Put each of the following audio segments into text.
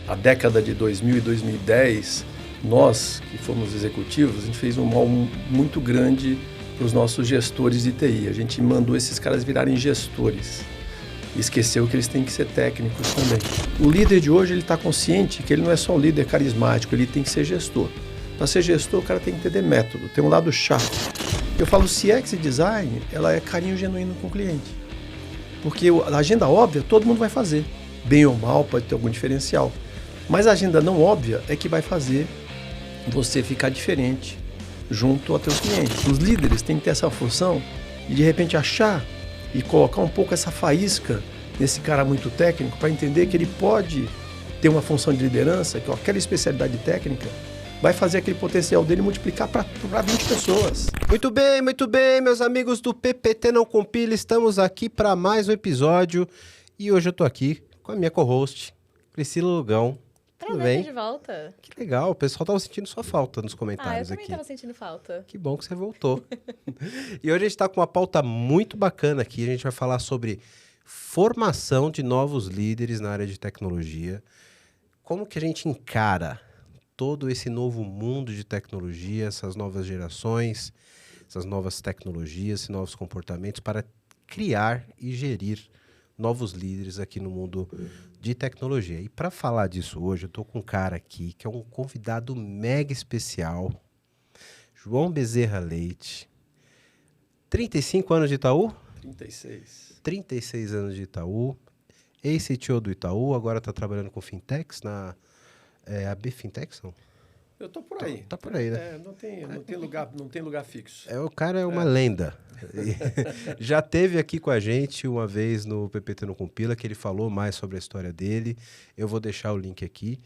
a década de 2000 e 2010, nós que fomos executivos, a gente fez um mal muito grande para os nossos gestores de TI. A gente mandou esses caras virarem gestores. E esqueceu que eles têm que ser técnicos também. O líder de hoje, ele está consciente que ele não é só um líder carismático, ele tem que ser gestor. Para ser gestor, o cara tem que entender método, tem um lado chato. Eu falo, CX Design, ela é carinho genuíno com o cliente. Porque a agenda óbvia, todo mundo vai fazer. Bem ou mal, pode ter algum diferencial. Mas a agenda não óbvia é que vai fazer você ficar diferente junto aos teus clientes. Os líderes têm que ter essa função de repente achar e colocar um pouco essa faísca nesse cara muito técnico para entender que ele pode ter uma função de liderança, que aquela especialidade técnica vai fazer aquele potencial dele multiplicar para 20 pessoas. Muito bem, meus amigos do PPT Não Compila, estamos aqui para mais um episódio e hoje eu tô aqui com a minha co-host, Priscila Lugão. Tudo bem? De volta. Que legal, o pessoal tava sentindo sua falta nos comentários eu também aqui. tava sentindo falta. Que bom que você voltou. E hoje a gente tá com uma pauta muito bacana aqui, a gente vai falar sobre formação de novos líderes na área de tecnologia, como que a gente encara todo esse novo mundo de tecnologia, essas novas gerações, essas novas tecnologias, esses novos comportamentos para criar e gerir novos líderes aqui no mundo de tecnologia. E para falar disso hoje, eu estou com um cara aqui que é um convidado mega especial, João Bezerra Leite, 35 anos de Itaú? 36. 36 anos de Itaú, ex-CTO do Itaú, agora está trabalhando com fintechs na AB Fintechs, não? Eu tô por aí. Tá por aí, né? Não tem lugar fixo. O cara é uma lenda. Já teve aqui com a gente uma vez no PPT Não Compila, que ele falou mais sobre a história dele. Eu vou deixar o link aqui.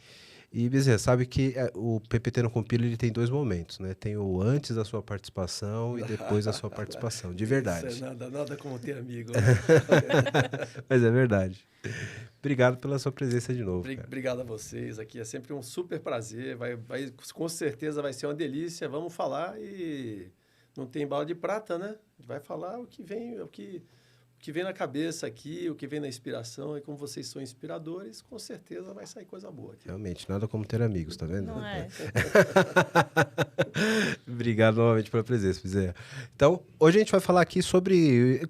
E, Bezerra, sabe que o PPT Não Compila ele tem dois momentos, né? Tem o antes da sua participação e depois da sua participação, de verdade. Isso é nada como ter amigo. Mas é verdade. Obrigado pela sua presença de novo. Obrigado a vocês aqui. É sempre um super prazer. Com certeza vai ser uma delícia. Vamos falar e não tem bala de prata, né? Vai falar o que vem, o que vem na cabeça aqui, o que vem na inspiração. E como vocês são inspiradores, com certeza vai sair coisa boa aqui. Realmente, nada como ter amigos, tá vendo? Não é? Obrigado novamente pela presença, Bezerra. Então, hoje a gente vai falar aqui sobre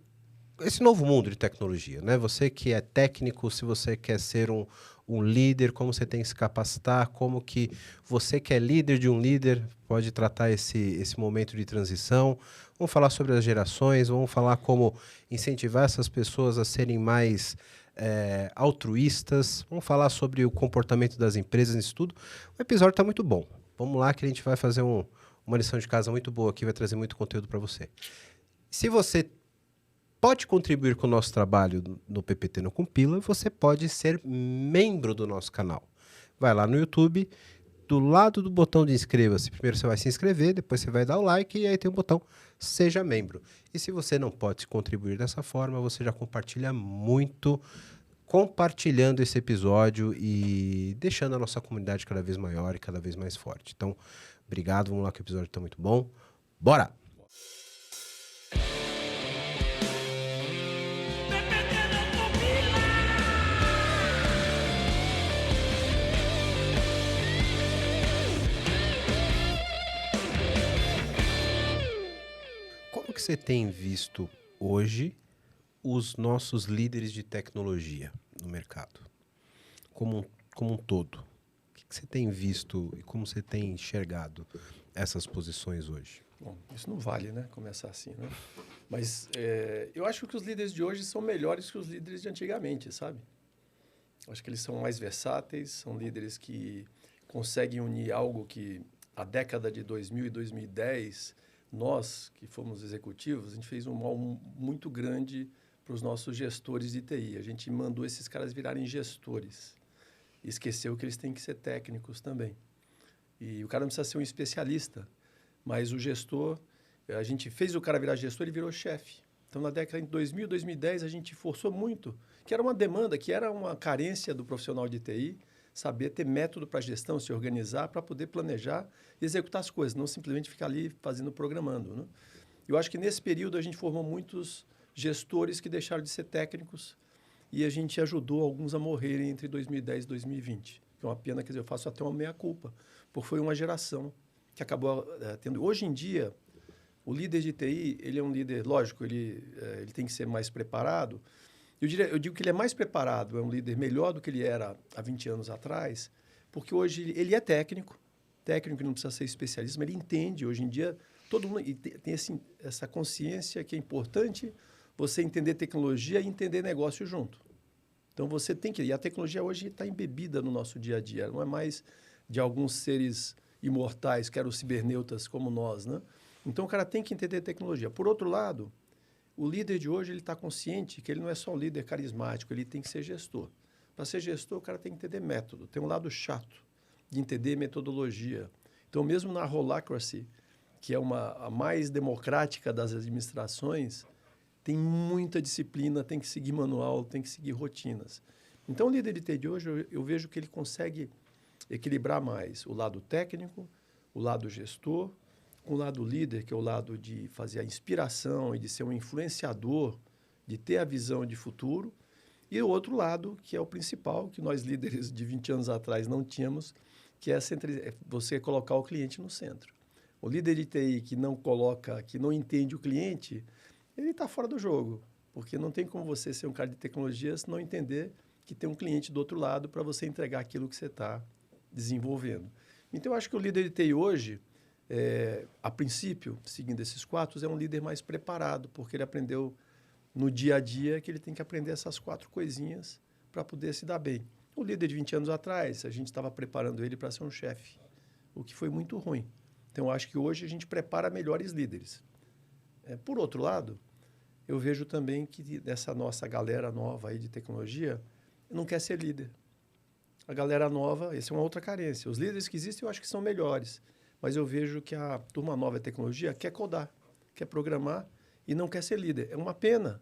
esse novo mundo de tecnologia, né? Você que é técnico, se você quer ser um líder, como você tem que se capacitar, como que você que é líder de um líder pode tratar esse momento de transição. Vamos falar sobre as gerações, vamos falar como incentivar essas pessoas a serem mais altruístas, vamos falar sobre o comportamento das empresas nisso tudo. O episódio está muito bom. Vamos lá que a gente vai fazer uma lição de casa muito boa aqui, vai trazer muito conteúdo para você. Se você pode contribuir com o nosso trabalho no PPT Não Compila, você pode ser membro do nosso canal. Vai lá no YouTube, do lado do botão de inscreva-se. Primeiro você vai se inscrever, depois você vai dar o like e aí tem o botão Seja Membro. E se você não pode contribuir dessa forma, você já compartilha muito, compartilhando esse episódio e deixando a nossa comunidade cada vez maior e cada vez mais forte. Então, obrigado, vamos lá que o episódio está muito bom. Bora! Como que você tem visto hoje os nossos líderes de tecnologia no mercado? Como um todo. O que você tem visto e como você tem enxergado essas posições hoje? Bom, isso não vale, né? Começar assim, né? Mas eu acho que os líderes de hoje são melhores que os líderes de antigamente, sabe? Acho que eles são mais versáteis, são líderes que conseguem unir algo que a década de 2000 e 2010, nós que fomos executivos, a gente fez um mal muito grande para os nossos gestores de TI. A gente mandou esses caras virarem gestores. E esqueceu que eles têm que ser técnicos também. E o cara não precisa ser um especialista, mas o gestor, a gente fez o cara virar gestor, ele virou chefe. Então, na década de 2000 e 2010, a gente forçou muito, que era uma demanda, que era uma carência do profissional de TI, saber ter método para gestão, se organizar, para poder planejar e executar as coisas, não simplesmente ficar ali fazendo, programando, né? Eu acho que nesse período a gente formou muitos gestores que deixaram de ser técnicos e a gente ajudou alguns a morrerem entre 2010 e 2020. que é uma pena, quer dizer, eu faço até uma meia-culpa, porque foi uma geração que acabou tendo... Hoje em dia, o líder de TI, ele é um líder, lógico, ele tem que ser mais preparado. Eu digo que ele é mais preparado, é um líder melhor do que ele era há 20 anos atrás, porque hoje ele é técnico que não precisa ser especialista, mas ele entende. Hoje em dia, todo mundo tem essa consciência que é importante você entender tecnologia e entender negócio junto. Então, você tem que... E a tecnologia hoje está embebida no nosso dia a dia, não é mais de alguns seres imortais, que eram os ciberneutas como nós, né? Então, o cara tem que entender tecnologia. Por outro lado, o líder de hoje, ele está consciente que ele não é só um líder carismático, ele tem que ser gestor. Para ser gestor, o cara tem que entender método. Tem um lado chato de entender metodologia. Então, mesmo na Holacracy, que é a mais democrática das administrações, tem muita disciplina, tem que seguir manual, tem que seguir rotinas. Então, o líder de TI de hoje, eu vejo que ele consegue equilibrar mais o lado técnico, o lado gestor, com o lado líder, que é o lado de fazer a inspiração e de ser um influenciador, de ter a visão de futuro, e o outro lado, que é o principal, que nós líderes de 20 anos atrás não tínhamos, que é você colocar o cliente no centro. O líder de TI que não entende o cliente, ele está fora do jogo, porque não tem como você ser um cara de tecnologia se não entender que tem um cliente do outro lado para você entregar aquilo que você está desenvolvendo. Então, eu acho que o líder de TI hoje, a princípio, seguindo esses 4, é um líder mais preparado, porque ele aprendeu no dia a dia que ele tem que aprender essas 4 coisinhas para poder se dar bem. O líder de 20 anos atrás, a gente estava preparando ele para ser um chefe, o que foi muito ruim. Então, eu acho que hoje a gente prepara melhores líderes. Por outro lado, eu vejo também que dessa nossa galera nova aí de tecnologia não quer ser líder. A galera nova, essa é uma outra carência. Os líderes que existem eu acho que são melhores, mas eu vejo que a turma nova de tecnologia quer codar, quer programar e não quer ser líder. É uma pena,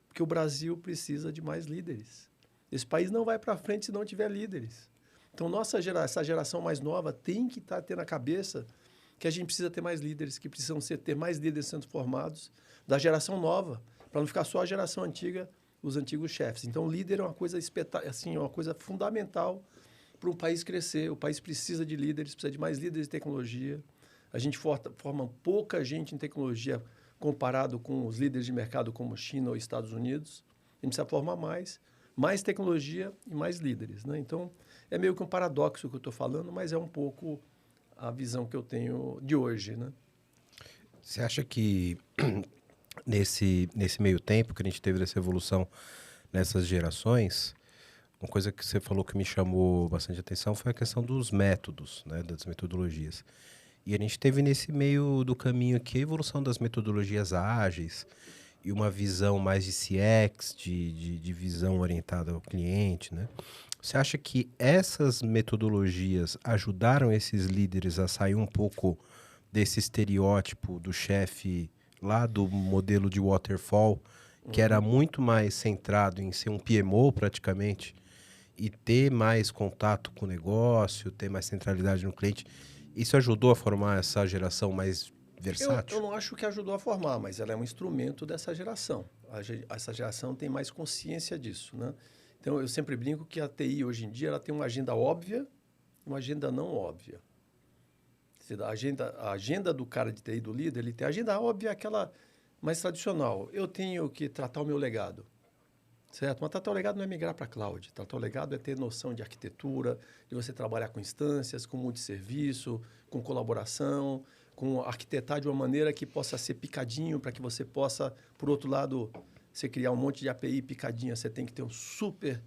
porque o Brasil precisa de mais líderes. Esse país não vai para frente se não tiver líderes. Então, essa geração mais nova tem que ter na cabeça que a gente precisa ter mais líderes, que precisam ter mais líderes sendo formados da geração nova, para não ficar só a geração antiga, os antigos chefes. Então, o líder é uma coisa uma coisa fundamental para um país crescer. O país precisa de líderes, precisa de mais líderes de tecnologia. A gente forma pouca gente em tecnologia comparado com os líderes de mercado como China ou Estados Unidos. A gente precisa formar mais tecnologia e mais líderes, né? Então, é meio que um paradoxo que eu estou falando, mas é um pouco a visão que eu tenho de hoje, né? Você acha que nesse meio tempo que a gente teve dessa evolução nessas gerações, uma coisa que você falou que me chamou bastante atenção foi a questão dos métodos, né, das metodologias. E a gente teve nesse meio do caminho aqui a evolução das metodologias ágeis e uma visão mais de CX, de visão orientada ao cliente, né? Você acha que essas metodologias ajudaram esses líderes a sair um pouco desse estereótipo do chefe lá do modelo de waterfall, que era muito mais centrado em ser um PMO praticamente e ter mais contato com o negócio, ter mais centralidade no cliente? Isso ajudou a formar essa geração mais versátil? Eu não acho que ajudou a formar, mas ela é um instrumento dessa geração. Essa geração tem mais consciência disso, né? Então, eu sempre brinco que a TI, hoje em dia, ela tem uma agenda óbvia e uma agenda não óbvia. A agenda do cara de TI, do líder, ele tem a agenda óbvia, aquela mais tradicional. Eu tenho que tratar o meu legado, certo? Mas tratar o legado não é migrar para a cloud. Tratar o legado é ter noção de arquitetura, de você trabalhar com instâncias, com multisserviço, com colaboração, com arquitetar de uma maneira que possa ser picadinho, para que você possa, por outro lado, você criar um monte de API picadinha, você tem que ter um super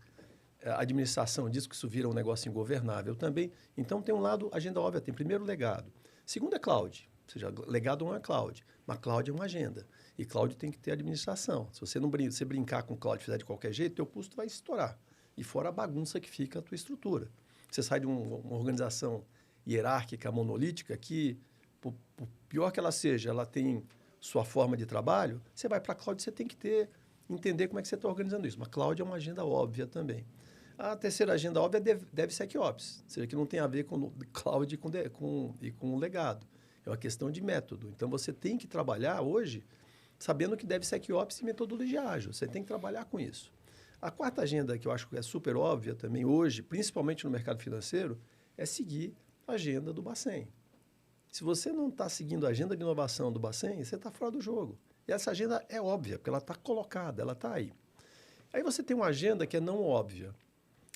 administração disso, que isso vira um negócio ingovernável também. Então, tem um lado, agenda óbvia, tem primeiro legado. Segundo é cloud, ou seja, legado não é cloud, mas cloud é uma agenda. E cloud tem que ter administração. Se você não brincar com cloud e fizer de qualquer jeito, teu custo vai estourar. E fora a bagunça que fica a tua estrutura. Você sai de uma organização hierárquica, monolítica, que, por pior que ela seja, ela tem sua forma de trabalho, você vai para a cloud, você tem que entender como é que você está organizando isso. Mas cloud é uma agenda óbvia também. A terceira agenda óbvia é DevSecOps, ou seja, que não tem a ver com cloud e com o legado. É uma questão de método. Então, você tem que trabalhar hoje sabendo que DevSecOps e metodologia ágil. Você tem que trabalhar com isso. A quarta agenda, que eu acho que é super óbvia também hoje, principalmente no mercado financeiro, é seguir a agenda do Bacen. Se você não está seguindo a agenda de inovação do Bacen, você está fora do jogo. E essa agenda é óbvia, porque ela está colocada, ela está aí. Aí você tem uma agenda que é não óbvia.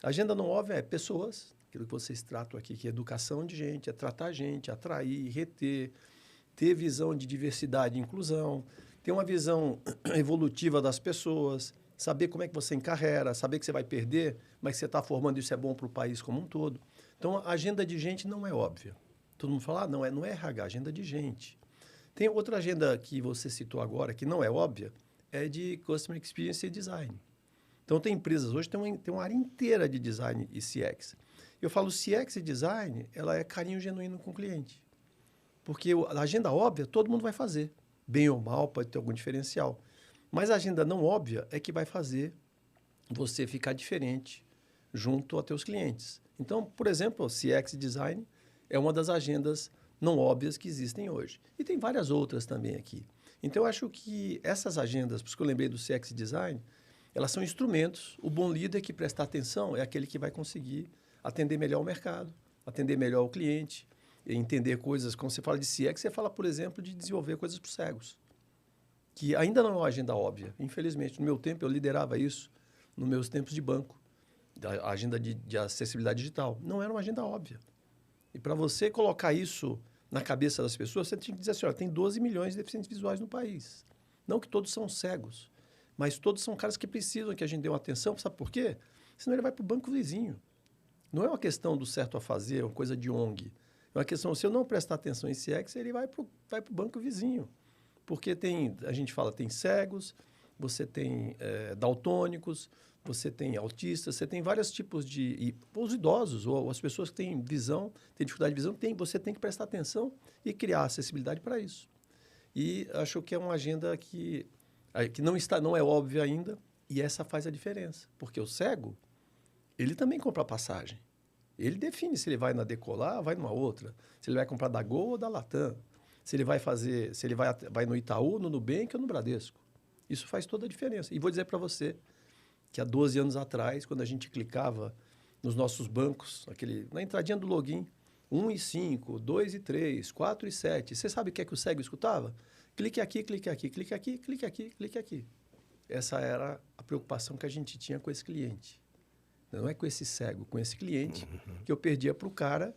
A agenda não óbvia é pessoas, aquilo que vocês tratam aqui, que é educação de gente, é tratar gente, atrair, reter, ter visão de diversidade e inclusão, ter uma visão evolutiva das pessoas, saber como é que você encarrera, saber que você vai perder, mas que você está formando, isso é bom para o país como um todo. Então, a agenda de gente não é óbvia. Todo mundo fala, não é RH, agenda de gente. Tem outra agenda que você citou agora, que não é óbvia, é de Customer Experience e Design. Então, tem empresas hoje que tem uma área inteira de design e CX. Eu falo CX e design, ela é carinho genuíno com o cliente. Porque a agenda óbvia, todo mundo vai fazer. Bem ou mal, pode ter algum diferencial. Mas a agenda não óbvia é que vai fazer você ficar diferente junto aos teus clientes. Então, por exemplo, o CX e design é uma das agendas não óbvias que existem hoje. E tem várias outras também aqui. Então, eu acho que essas agendas, por isso que eu lembrei do CX e design, elas são instrumentos. O bom líder que presta atenção é aquele que vai conseguir atender melhor o mercado, atender melhor o cliente, entender coisas. Quando você fala de CX, você fala, por exemplo, de desenvolver coisas para os cegos, que ainda não é uma agenda óbvia. Infelizmente, no meu tempo, eu liderava isso, nos meus tempos de banco, a agenda de acessibilidade digital. Não era uma agenda óbvia. E para você colocar isso na cabeça das pessoas, você tinha que dizer assim, olha, tem 12 milhões de deficientes visuais no país. Não que todos são cegos, mas todos são caras que precisam que a gente dê uma atenção. Sabe por quê? Senão ele vai para o banco vizinho. Não é uma questão do certo a fazer, é uma coisa de ONG. É uma questão, se eu não prestar atenção em CX, ele vai para o banco vizinho. Porque a gente fala, tem cegos, você tem daltônicos, você tem autistas, você tem vários tipos de... E os idosos, ou as pessoas que têm visão, têm dificuldade de visão, você tem que prestar atenção e criar acessibilidade para isso. E acho que é uma agenda que não é óbvia ainda, e essa faz a diferença. Porque o cego, ele também compra passagem. Ele define se ele vai na Decolar ou vai numa outra. Se ele vai comprar da Gol ou da Latam. Se ele vai no Itaú, no Nubank ou no Bradesco. Isso faz toda a diferença. E vou dizer para você que há 12 anos atrás, quando a gente clicava nos nossos bancos, na entradinha do login, 1 e 5, 2 e 3, 4 e 7. Você sabe o que é que o cego escutava? Clique aqui, clique aqui, clique aqui, clique aqui, clique aqui. Essa era a preocupação que a gente tinha com esse cliente. Não é com esse cego, com esse cliente que eu perdia para o cara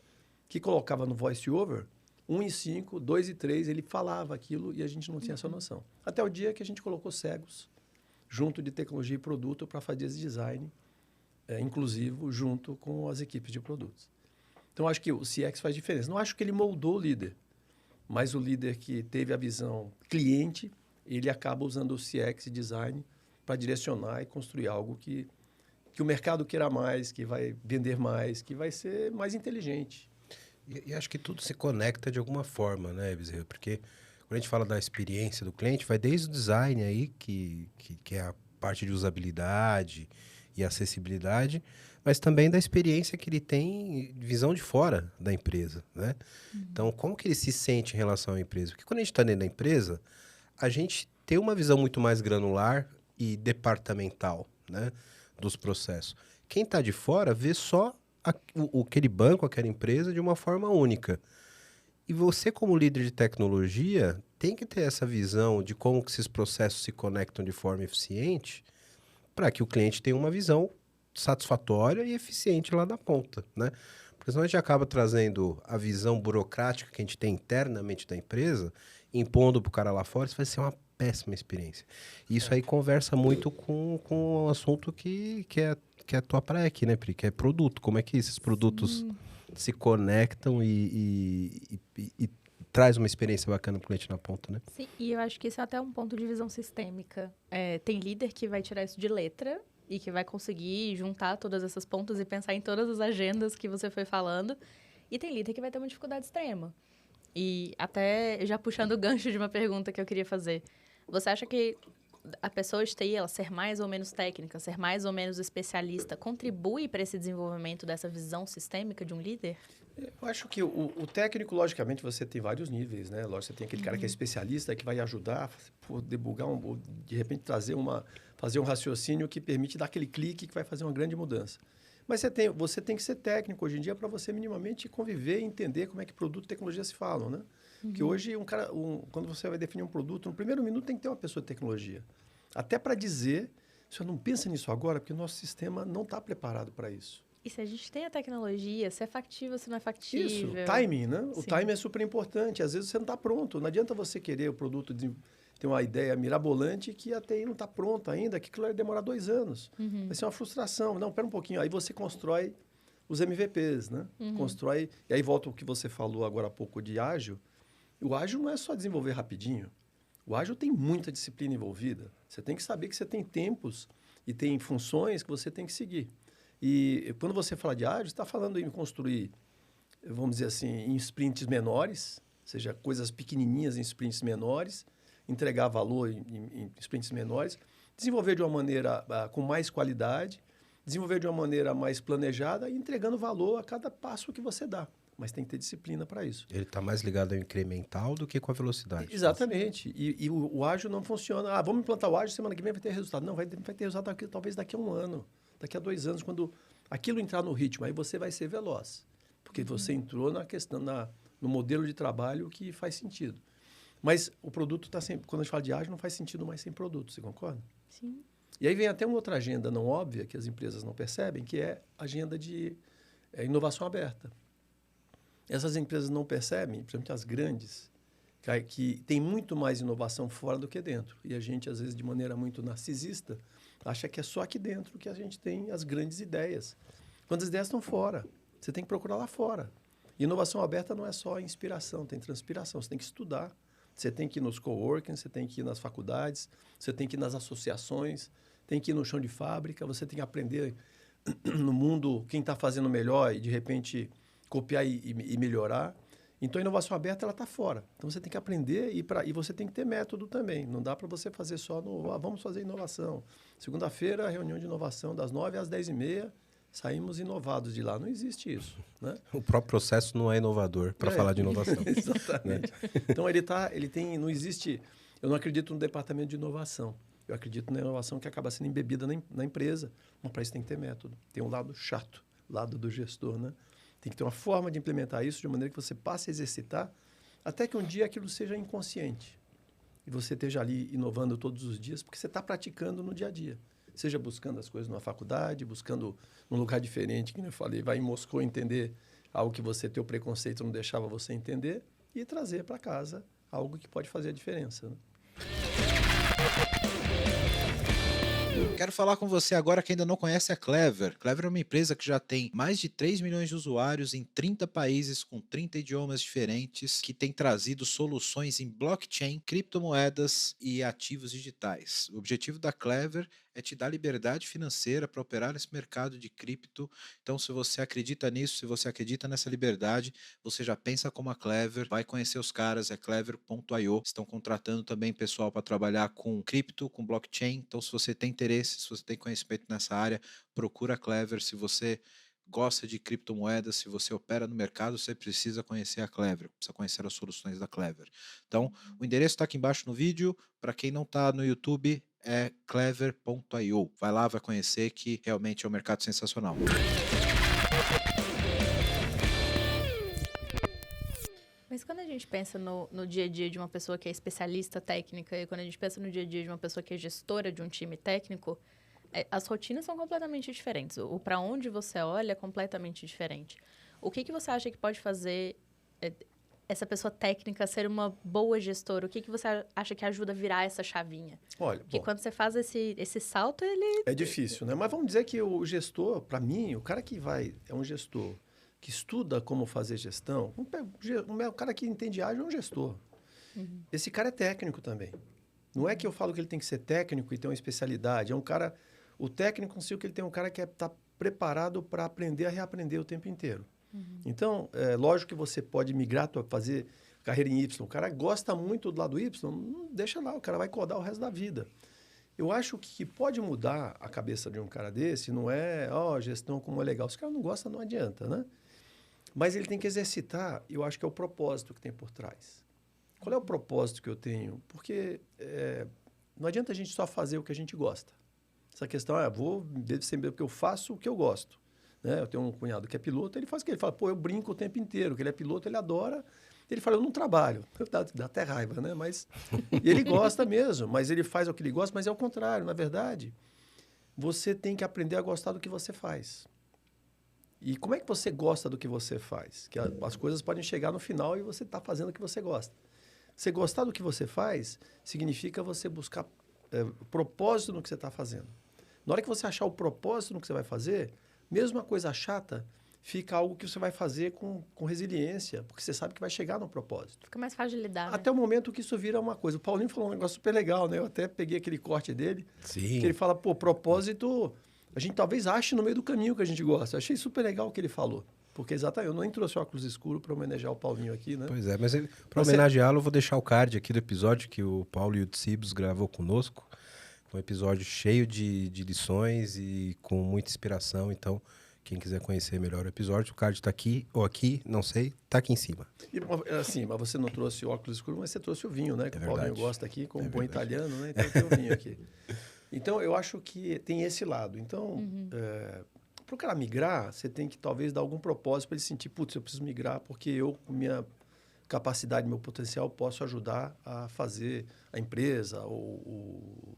que colocava no voice over 1 e 5, 2 e 3, ele falava aquilo e a gente não tinha essa noção. Até o dia que a gente colocou cegos junto de tecnologia e produto para fazer esse design inclusivo junto com as equipes de produtos. Então, acho que o CX faz diferença. Não acho que ele moldou o líder, mas o líder que teve a visão cliente, ele acaba usando o CX e design para direcionar e construir algo que o mercado queira mais, que vai vender mais, que vai ser mais inteligente. E acho que tudo se conecta de alguma forma, né, Bezerra? Porque quando a gente fala da experiência do cliente, vai desde o design aí, que é a parte de usabilidade e acessibilidade, mas também da experiência que ele tem, visão de fora da empresa, né? Então, como que ele se sente em relação à empresa? Porque quando a gente está dentro da empresa, a gente tem uma visão muito mais granular e departamental, né, dos processos. Quem está de fora vê só aquele banco, aquela empresa de uma forma única. E você, como líder de tecnologia, tem que ter essa visão de como que esses processos se conectam de forma eficiente para que o cliente tenha uma visão satisfatória e eficiente lá na ponta, né? Porque senão a gente acaba trazendo a visão burocrática que a gente tem internamente da empresa, impondo para o cara lá fora, isso vai ser uma péssima experiência. E isso aí conversa muito com o assunto que é a tua praia aqui, né, Pri? Que é produto. Como é que esses produtos se conectam e traz uma experiência bacana para o cliente na ponta, né? Sim, e eu acho que isso é até um ponto de visão sistêmica. Tem líder que vai tirar isso de letra e que vai conseguir juntar todas essas pontas e pensar em todas as agendas que você foi falando. E tem líder que vai ter uma dificuldade extrema. E até já puxando o gancho de uma pergunta que eu queria fazer. Você acha que a pessoa de TI, ela ser mais ou menos técnica, ser mais ou menos especialista, contribui para esse desenvolvimento dessa visão sistêmica de um líder? Eu acho que o técnico, logicamente, você tem vários níveis, né? Lógico, você tem aquele cara que é especialista, que vai ajudar, debugar, de repente trazer uma fazer um raciocínio que permite dar aquele clique que vai fazer uma grande mudança. Mas você tem que ser técnico hoje em dia para você minimamente conviver e entender como é que produto e tecnologia se falam, né? Porque hoje, quando você vai definir um produto, no primeiro minuto tem que ter uma pessoa de tecnologia. Até para dizer, você não pensa nisso agora, porque o nosso sistema não está preparado para isso. E se a gente tem a tecnologia, se é factível, se não é factível. Isso, timing, né? O Sim. timing é super importante. Às vezes você não está pronto. Não adianta você querer o produto ter uma ideia mirabolante que a TI não está pronta ainda, que aquilo vai demorar 2 anos. Vai ser uma frustração. Não, pera um pouquinho. Aí você constrói os MVPs, né? Constrói... E aí volta o que você falou agora há pouco de ágil. O ágil não é só desenvolver rapidinho. O ágil tem muita disciplina envolvida. Você tem que saber que você tem tempos e tem funções que você tem que seguir. E quando você fala de ágil, você está falando em construir, vamos dizer assim, em sprints menores, ou seja, coisas pequenininhas em sprints menores, entregar valor em sprints menores, desenvolver de uma maneira com mais qualidade, desenvolver de uma maneira mais planejada e entregando valor a cada passo que você dá. Mas tem que ter disciplina para isso. Ele está mais ligado ao incremental do que com a velocidade. Exatamente. E o ágil não funciona. Vamos implantar o ágil, semana que vem vai ter resultado. Não, vai ter resultado talvez daqui a 1 ano, daqui a 2 anos, quando aquilo entrar no ritmo. Aí você vai ser veloz. Porque você entrou na questão, no modelo de trabalho que faz sentido. Mas o produto está sempre... Quando a gente fala de ágil, não faz sentido mais sem produto. Você concorda? Sim. E aí vem até uma outra agenda não óbvia, que as empresas não percebem, que é a agenda de inovação aberta. Essas empresas não percebem, principalmente as grandes, que tem muito mais inovação fora do que dentro. E a gente, às vezes, de maneira muito narcisista, acha que é só aqui dentro que a gente tem as grandes ideias. Quando as ideias estão fora, você tem que procurar lá fora. E inovação aberta não é só inspiração, tem transpiração. Você tem que estudar, você tem que ir nos coworkings, você tem que ir nas faculdades, você tem que ir nas associações, tem que ir no chão de fábrica, você tem que aprender no mundo quem está fazendo melhor e, de repente, copiar e melhorar. Então, a inovação aberta ela está fora. Então, você tem que aprender e você tem que ter método também. Não dá para você fazer só vamos fazer inovação. Segunda-feira, reunião de inovação das 9 às 10h30, saímos inovados de lá. Não existe isso, né? O próprio processo não é inovador para falar de inovação. Exatamente. Então, não existe... Eu não acredito no departamento de inovação. Eu acredito na inovação que acaba sendo embebida na empresa. Mas para isso tem que ter método. Tem um lado chato, lado do gestor, né? Tem que ter uma forma de implementar isso de maneira que você passe a exercitar até que um dia aquilo seja inconsciente. E você esteja ali inovando todos os dias, porque você está praticando no dia a dia. Seja buscando as coisas numa faculdade, buscando num lugar diferente, que eu falei, vai em Moscou entender algo que teu preconceito não deixava você entender e trazer para casa algo que pode fazer a diferença, né? Quero falar com você agora que ainda não conhece a Clever. Clever é uma empresa que já tem mais de 3 milhões de usuários em 30 países com 30 idiomas diferentes, que tem trazido soluções em blockchain, criptomoedas e ativos digitais. O objetivo da Clever é te dar liberdade financeira para operar nesse mercado de cripto. Então, se você acredita nisso, se você acredita nessa liberdade, você já pensa como a Clever, vai conhecer os caras, é clever.io. Estão contratando também pessoal para trabalhar com cripto, com blockchain. Então, se você tem interesse, se você tem conhecimento nessa área, procura a Clever. Se você gosta de criptomoedas, se você opera no mercado, você precisa conhecer a Clever, precisa conhecer as soluções da Clever. Então, o endereço está aqui embaixo no vídeo. Para quem não está no YouTube, é clever.io. Vai lá, vai conhecer, que realmente é um mercado sensacional. Mas quando a gente pensa no dia a dia de uma pessoa que é especialista técnica e quando a gente pensa no dia a dia de uma pessoa que é gestora de um time técnico, as rotinas são completamente diferentes. O para onde você olha é completamente diferente. O que você acha que pode fazer essa pessoa técnica ser uma boa gestora? O que você acha que ajuda a virar essa chavinha? Olha, porque quando você faz esse salto, ele... É difícil, né? Mas vamos dizer que o gestor, para mim, o cara que é um gestor que estuda como fazer gestão, o cara que entende ágil é um gestor. Uhum. Esse cara é técnico também. Não é que eu falo que ele tem que ser técnico e ter uma especialidade. É um cara... O técnico consigo que ele tem um cara que está preparado para aprender a reaprender o tempo inteiro. Uhum. Então, lógico que você pode migrar para fazer carreira em Y. O cara gosta muito do lado Y, não deixa lá, o cara vai codar o resto da vida. Eu acho que pode mudar a cabeça de um cara desse, não é, gestão como é legal. Se o cara não gosta, não adianta, né? Mas ele tem que exercitar, eu acho que é o propósito que tem por trás. Qual é o propósito que eu tenho? Porque não adianta a gente só fazer o que a gente gosta. Essa questão deve ser porque eu faço o que eu gosto. Né? Eu tenho um cunhado que é piloto, ele faz o que? Ele fala, pô, eu brinco o tempo inteiro, que ele é piloto, ele adora. Ele fala, eu não trabalho. Dá até raiva, né? Mas e ele gosta mesmo, mas ele faz o que ele gosta, mas é o contrário. Na verdade, você tem que aprender a gostar do que você faz. E como é que você gosta do que você faz? Que as coisas podem chegar no final e você está fazendo o que você gosta. Você gostar do que você faz significa você buscar propósito no que você está fazendo. Na hora que você achar o propósito no que você vai fazer, mesmo uma coisa chata, fica algo que você vai fazer com resiliência, porque você sabe que vai chegar no propósito. Fica mais fácil de lidar, Até o momento que isso vira uma coisa. O Paulinho falou um negócio super legal, né? Eu até peguei aquele corte dele, Sim. que ele fala, pô, propósito, a gente talvez ache no meio do caminho que a gente gosta. Eu achei super legal o que ele falou. Porque exatamente, eu nem trouxe óculos escuros para homenagear o Paulinho aqui, né? Pois é, mas para homenageá-lo, eu vou deixar o card aqui do episódio que o Paulo Yutsibos gravou conosco. Um episódio cheio de lições e com muita inspiração. Então, quem quiser conhecer melhor o episódio, o card está aqui ou aqui, não sei, está aqui em cima. E, assim, mas você não trouxe óculos escuros, mas você trouxe o vinho, né? Que o Paulinho gosta aqui, como bom italiano, né? Então tem o vinho aqui. Então, eu acho que tem esse lado. Então, para o cara migrar, você tem que talvez dar algum propósito para ele sentir, putz, eu preciso migrar porque eu, com minha capacidade, meu potencial, posso ajudar a fazer a empresa ou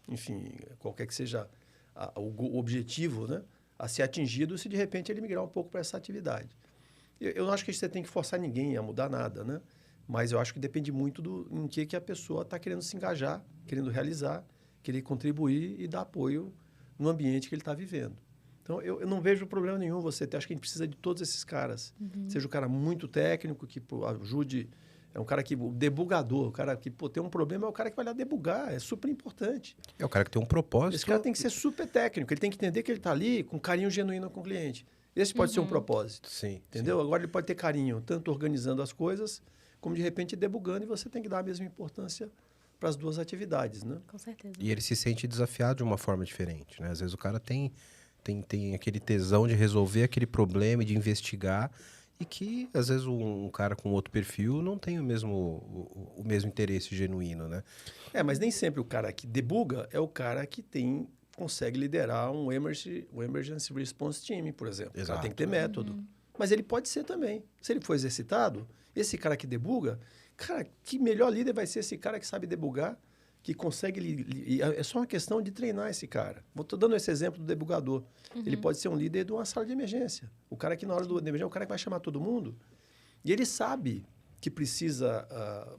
enfim, qualquer que seja o objetivo, né, a ser atingido se de repente ele migrar um pouco para essa atividade. Eu não acho que você tem que forçar ninguém a mudar nada, né? Mas eu acho que depende muito em que a pessoa está querendo se engajar, querendo realizar, querer contribuir e dar apoio no ambiente que ele está vivendo. Então, eu não vejo problema nenhum você ter. Acho que a gente precisa de todos esses caras. Seja um cara muito técnico, que ajude. É um cara o debugador, o cara que tem um problema, é o cara que vai lá debugar. É super importante. É o cara que tem um propósito. Esse cara tem que ser super técnico. Ele tem que entender que ele está ali com carinho genuíno com o cliente. Esse pode ser um propósito. Sim. Entendeu? Sim. Agora ele pode ter carinho, tanto organizando as coisas, como de repente debugando, e você tem que dar a mesma importância para as duas atividades, né? Com certeza. E ele se sente desafiado de uma forma diferente, né? Às vezes o cara tem aquele tesão de resolver aquele problema e de investigar, e que às vezes um cara com outro perfil não tem o mesmo interesse genuíno, né? Mas nem sempre o cara que debuga é o cara que consegue liderar um Emergency Response Team, por exemplo. Exato. O cara tem que ter método. Mas ele pode ser também. Se ele for exercitado, esse cara que debuga, cara, que melhor líder vai ser esse cara que sabe debugar, que consegue... É só uma questão de treinar esse cara. Estou dando esse exemplo do debugador. Ele pode ser um líder de uma sala de emergência. O cara que na hora do emergência, o cara que vai chamar todo mundo. E ele sabe que precisa...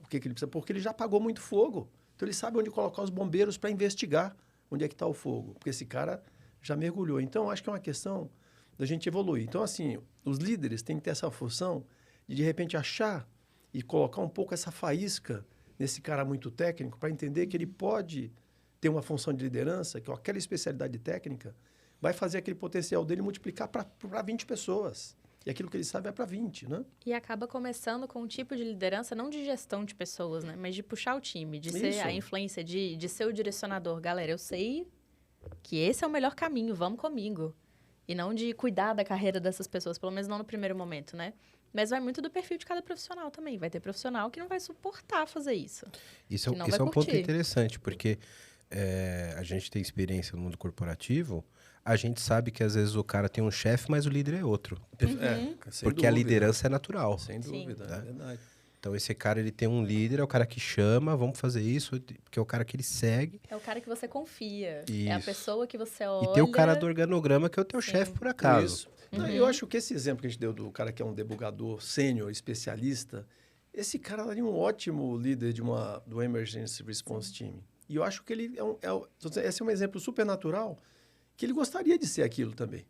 o que ele precisa, porque ele já apagou muito fogo. Então, ele sabe onde colocar os bombeiros para investigar onde é que está o fogo. Porque esse cara já mergulhou. Então, acho que é uma questão da gente evoluir. Então, assim, os líderes têm que ter essa função de repente, achar e colocar um pouco essa faísca nesse cara muito técnico para entender que ele pode ter uma função de liderança, que aquela especialidade técnica vai fazer aquele potencial dele multiplicar para 20 pessoas. E aquilo que ele sabe vai para 20, né? E acaba começando com um tipo de liderança, não de gestão de pessoas, né? Mas de puxar o time, de ser a influência, de ser o direcionador. Galera, eu sei que esse é o melhor caminho, vamos comigo. E não de cuidar da carreira dessas pessoas, pelo menos não no primeiro momento, né? Mas vai muito do perfil de cada profissional também. Vai ter profissional que não vai suportar fazer isso. Isso é um ponto interessante, porque a gente tem experiência no mundo corporativo, a gente sabe que às vezes o cara tem um chefe, mas o líder é outro. Porque a liderança é natural. Sem dúvida, é verdade. Então, esse cara, ele tem um líder, é o cara que chama, vamos fazer isso, porque é o cara que ele segue. É o cara que você confia. Isso. É a pessoa que você olha. E tem o cara do organograma, que é o teu chefe, por acaso. Isso. Não, eu acho que esse exemplo que a gente deu do cara que é um debugador sênior, especialista, esse cara é um ótimo líder do Emergency Response Team. E eu acho que ele esse é um exemplo super natural, que ele gostaria de ser aquilo também.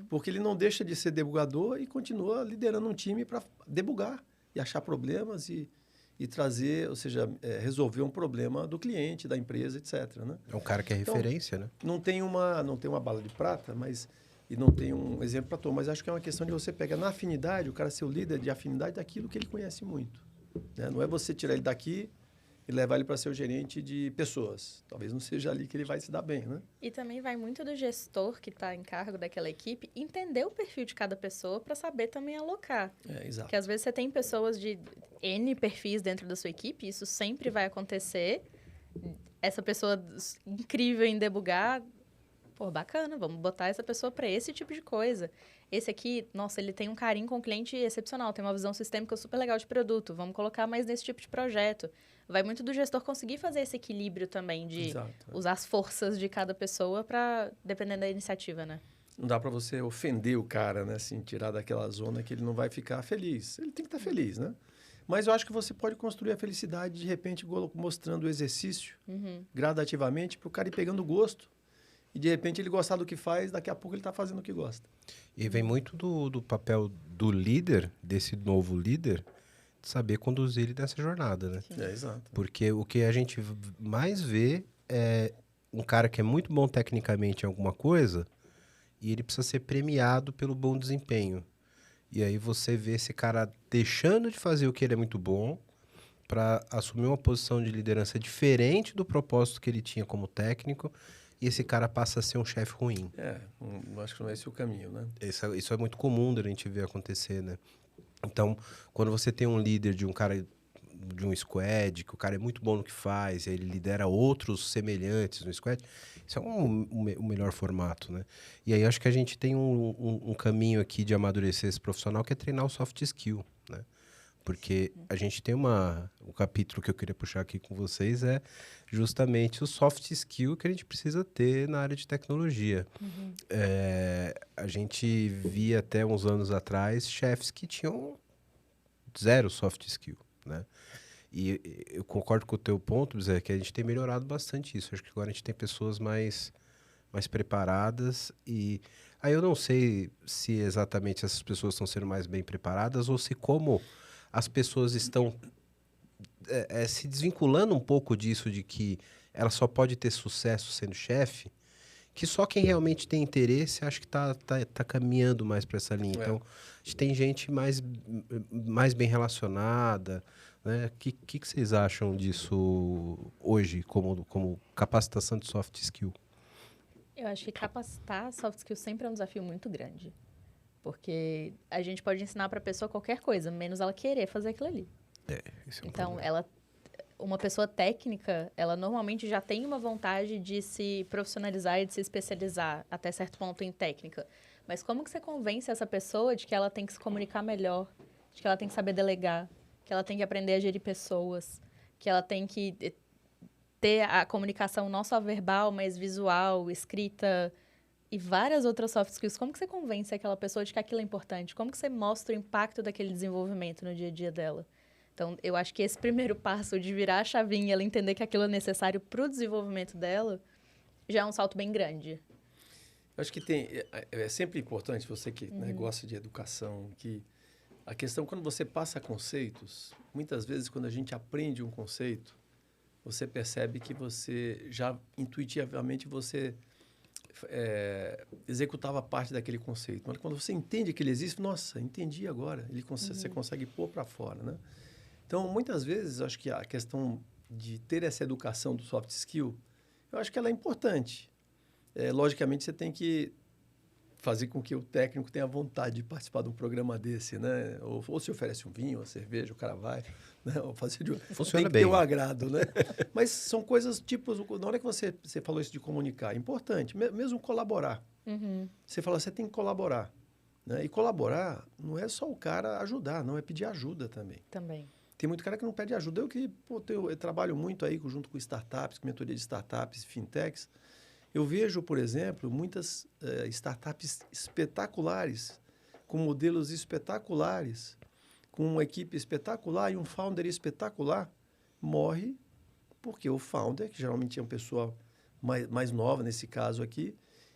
Porque ele não deixa de ser debugador e continua liderando um time para debugar e achar problemas e trazer, ou seja, resolver um problema do cliente, da empresa, etc. Né? É um cara que é referência, né? Não tem uma bala de prata, e não tem um exemplo para todo, mas acho que é uma questão de você pegar na afinidade, o cara ser o líder de afinidade daquilo que ele conhece muito. Né? Não é você tirar ele daqui e levar ele para ser o gerente de pessoas. Talvez não seja ali que ele vai se dar bem, né? E também vai muito do gestor que está em cargo daquela equipe entender o perfil de cada pessoa para saber também alocar. Exato. Porque às vezes você tem pessoas de N perfis dentro da sua equipe, isso sempre vai acontecer. Essa pessoa incrível em debugar Pô, bacana, vamos botar essa pessoa para esse tipo de coisa. Esse aqui, nossa, ele tem um carinho com o cliente excepcional, tem uma visão sistêmica super legal de produto, vamos colocar mais nesse tipo de projeto. Vai muito do gestor conseguir fazer esse equilíbrio também, de Exato. usar as forças de cada pessoa para dependendo da iniciativa, né? Não dá para você ofender o cara, né? Assim, tirar daquela zona que ele não vai ficar feliz. Ele tem que estar feliz, né? Mas eu acho que você pode construir a felicidade, de repente, mostrando o exercício gradativamente para o cara ir pegando gosto. E, de repente, ele gostar do que faz, daqui a pouco ele está fazendo o que gosta. E vem muito do papel do líder, desse novo líder, de saber conduzir ele nessa jornada, né? É, exato. Porque o que a gente mais vê é um cara que é muito bom tecnicamente em alguma coisa e ele precisa ser premiado pelo bom desempenho. E aí você vê esse cara deixando de fazer o que ele é muito bom para assumir uma posição de liderança diferente do propósito que ele tinha como técnico, e esse cara passa a ser um chefe ruim. Eu acho que não é esse o caminho, né? Isso é muito comum da gente ver acontecer, né? Então, quando você tem um líder de um cara, de um squad, que o cara é muito bom no que faz, e aí ele lidera outros semelhantes no squad, isso é o melhor formato, né? E aí acho que a gente tem um caminho aqui de amadurecer esse profissional, que é treinar o soft skill, né? Porque a gente tem o capítulo que eu queria puxar aqui com vocês é justamente o soft skill que a gente precisa ter na área de tecnologia. A gente via até uns anos atrás chefes que tinham zero soft skill, né? E eu concordo com o teu ponto, Zé, que a gente tem melhorado bastante isso. Acho que agora a gente tem pessoas mais preparadas e... Aí eu não sei se exatamente essas pessoas estão sendo mais bem preparadas ou se como as pessoas estão se desvinculando um pouco disso de que ela só pode ter sucesso sendo chefe, que só quem realmente tem interesse acho que tá caminhando mais para essa linha. Então, a gente tem gente mais bem relacionada, né? O que vocês acham disso hoje como capacitação de soft skill? Eu acho que capacitar soft skills sempre é um desafio muito grande. Porque a gente pode ensinar para a pessoa qualquer coisa, menos ela querer fazer aquilo ali. Esse é um Então, problema. uma pessoa técnica, ela normalmente já tem uma vontade de se profissionalizar e de se especializar até certo ponto em técnica. Mas como que você convence essa pessoa de que ela tem que se comunicar melhor, de que ela tem que saber delegar, que ela tem que aprender a gerir pessoas, que ela tem que ter a comunicação não só verbal, mas visual, escrita e várias outras soft skills. Como que você convence aquela pessoa de que aquilo é importante? Como que você mostra o impacto daquele desenvolvimento no dia a dia dela? Então, eu acho que esse primeiro passo de virar a chavinha e ela entender que aquilo é necessário para o desenvolvimento dela, já é um salto bem grande. Eu acho que é sempre importante, você que gosta de educação, que a questão, quando você passa conceitos, muitas vezes quando a gente aprende um conceito, você percebe que você já intuitivamente você executava parte daquele conceito. Mas quando você entende que ele existe, nossa, entendi agora. Você consegue pôr para fora, né? Então, muitas vezes, acho que a questão de ter essa educação do soft skill, eu acho que ela é importante. Logicamente, você tem que fazer com que o técnico tenha vontade de participar de um programa desse, né? Ou se oferece um vinho, uma cerveja, o cara vai, né? Ou fazer Funciona tem que bem. ter o agrado, né? Mas são coisas, tipo, na hora que você falou isso de comunicar, é importante, mesmo colaborar. Você fala, você tem que colaborar, né? E colaborar não é só o cara ajudar, não, é pedir ajuda também. Tem muito cara que não pede ajuda. Eu trabalho muito aí junto com startups, com mentoria de startups, fintechs. Eu vejo, por exemplo, muitas startups espetaculares, com modelos espetaculares, com uma equipe espetacular e um founder espetacular, morre porque o founder, que geralmente é uma pessoa mais nova nesse caso aqui,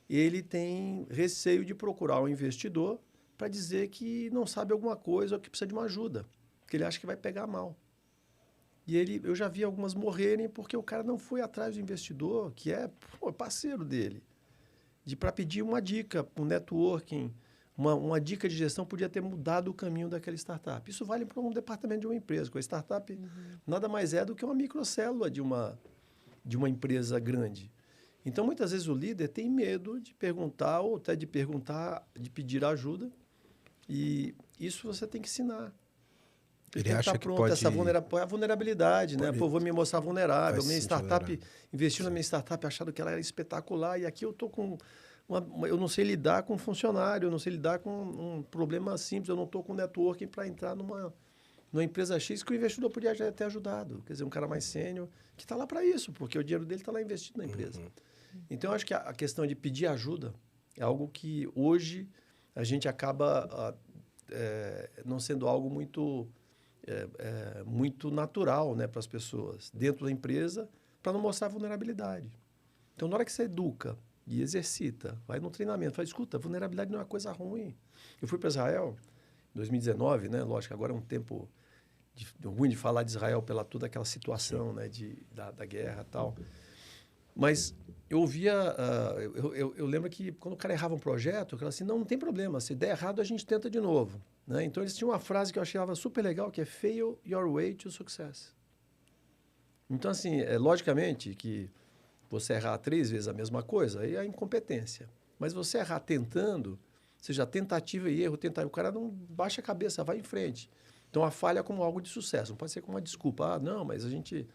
ele tem receio de procurar um investidor para dizer que não sabe alguma coisa ou que precisa de uma ajuda, porque ele acha que vai pegar mal. E eu já vi algumas morrerem porque o cara não foi atrás do investidor, que é parceiro dele, para pedir uma dica, um networking, uma dica de gestão podia ter mudado o caminho daquela startup. Isso vale para um departamento de uma empresa, porque a startup nada mais é do que uma microcélula de uma empresa grande. Então, muitas vezes o líder tem medo de perguntar ou até de pedir ajuda, e isso você tem que ensinar. Ele tem que estar pronto, essa vulnerabilidade, né? Pô, vou me mostrar vulnerável. Minha startup, investiu na minha startup achando que ela era espetacular e aqui eu tô com... eu não sei lidar com funcionário, eu não sei lidar com um problema simples, eu não estou com networking para entrar numa empresa X que o investidor podia já ter ajudado. Quer dizer, um cara mais sênior que está lá para isso, porque o dinheiro dele está lá investido na empresa. Então, eu acho que a questão de pedir ajuda é algo que hoje a gente acaba não sendo algo muito... muito natural, né, para as pessoas dentro da empresa, para não mostrar vulnerabilidade. Então, na hora que você educa e exercita, vai no treinamento, fala, escuta, vulnerabilidade não é uma coisa ruim. Eu fui para Israel em 2019, né, lógico, agora é um tempo ruim de falar de Israel pela toda aquela situação, né, da guerra e tal. Mas eu ouvia, eu lembro que quando o cara errava um projeto, eu falava assim, não tem problema, se der errado a gente tenta de novo. Né? Então, eles tinham uma frase que eu achava super legal, que é fail your way to success. Então, assim, logicamente que você errar 3 vezes a mesma coisa, aí é incompetência. Mas você errar tentando, seja tentativa e erro, o cara não baixa a cabeça, vai em frente. Então, a falha é como algo de sucesso, não pode ser como uma desculpa. Ah, não, mas a gente...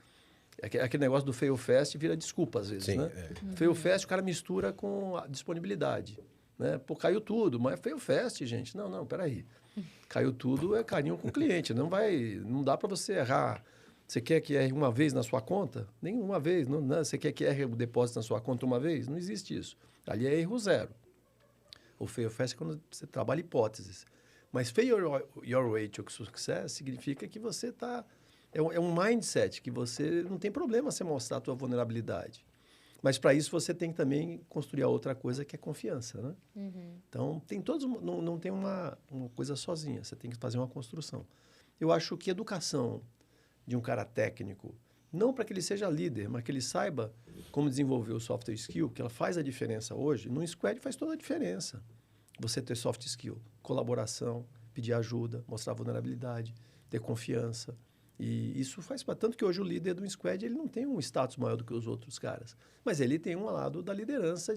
Aquele negócio do fail fast vira desculpa, às vezes, sim, né? Fail fast o cara mistura com a disponibilidade. Né? Pô, caiu tudo, mas é fail fast, gente. Não, peraí. Caiu tudo é carinho com o cliente. Não dá para você errar. Você quer que erre uma vez na sua conta? Nenhuma vez. Não, você quer que erre o depósito na sua conta uma vez? Não existe isso. Ali é erro zero. O fail fast é quando você trabalha hipóteses. Mas fail your way to success significa que você está... É um mindset que você não tem problema você mostrar a tua vulnerabilidade. Mas para isso você tem que também construir a outra coisa que é confiança, né? Então, tem todos, não tem uma coisa sozinha, você tem que fazer uma construção. Eu acho que educação de um cara técnico, não para que ele seja líder, mas que ele saiba como desenvolver o software skill, que ela faz a diferença hoje, no squad faz toda a diferença. Você ter soft skill, colaboração, pedir ajuda, mostrar vulnerabilidade, ter confiança. E isso faz para tanto que hoje o líder do squad ele não tem um status maior do que os outros caras, mas ele tem um lado da liderança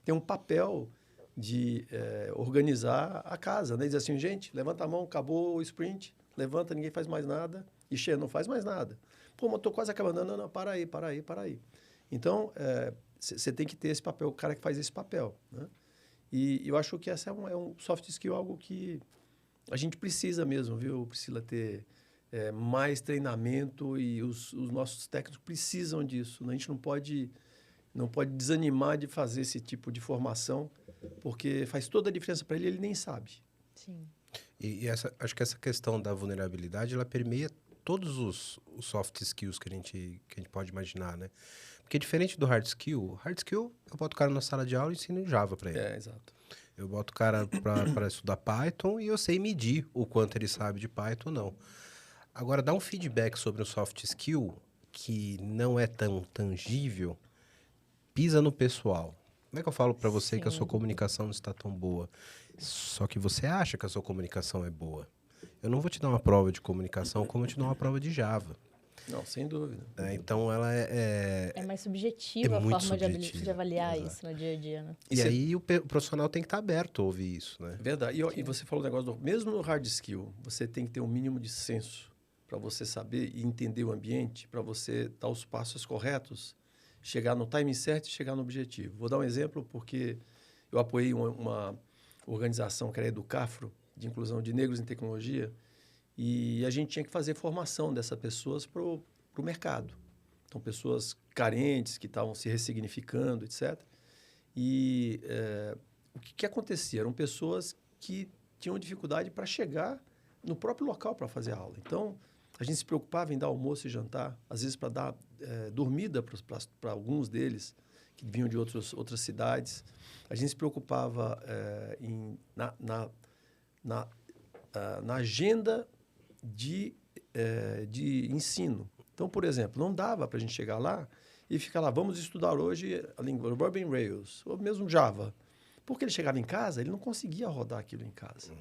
tem um papel de organizar a casa, né? Dizer assim, gente, levanta a mão, acabou o sprint, levanta, ninguém faz mais nada, e Xê, não faz mais nada. Pô, mas estou quase acabando, não, para aí. Então, você tem que ter esse papel, o cara que faz esse papel, né? E eu acho que essa é um soft skill, algo que a gente precisa mesmo, viu, Priscila, ter... mais treinamento e os nossos técnicos precisam disso. A gente não pode desanimar de fazer esse tipo de formação, porque faz toda a diferença para ele nem sabe. Sim. E acho que essa questão da vulnerabilidade, ela permeia todos os soft skills que a gente pode imaginar, né? Porque diferente do hard skill, eu boto o cara na sala de aula e ensino Java para ele. Exato. Eu boto o cara para estudar Python e eu sei medir o quanto ele sabe de Python ou não. Agora, dar um feedback sobre um soft skill que não é tão tangível, pisa no pessoal. Como é que eu falo para você que a sua comunicação não está tão boa? Só que você acha que a sua comunicação é boa. Eu não vou te dar uma prova de comunicação como eu te dou uma prova de Java. Não, sem dúvida. Então, ela é mais subjetiva a forma de avaliar isso no dia a dia, né? E aí o profissional tem que estar aberto a ouvir isso, né? Verdade. E você falou o negócio mesmo no hard skill, você tem que ter um mínimo de senso para você saber e entender o ambiente, para você dar os passos corretos, chegar no timing certo e chegar no objetivo. Vou dar um exemplo porque eu apoiei uma organização que era a Educafro, de inclusão de negros em tecnologia, e a gente tinha que fazer formação dessas pessoas para o mercado. Então, pessoas carentes que estavam se ressignificando, etc. E o que acontecia? Eram pessoas que tinham dificuldade para chegar no próprio local para fazer a aula. Então, a gente se preocupava em dar almoço e jantar, às vezes para dar dormida para alguns deles, que vinham de outras cidades. A gente se preocupava na agenda de ensino. Então, por exemplo, não dava para a gente chegar lá e ficar lá, vamos estudar hoje a língua Ruby on Rails, ou mesmo Java. Porque ele chegava em casa, ele não conseguia rodar aquilo em casa.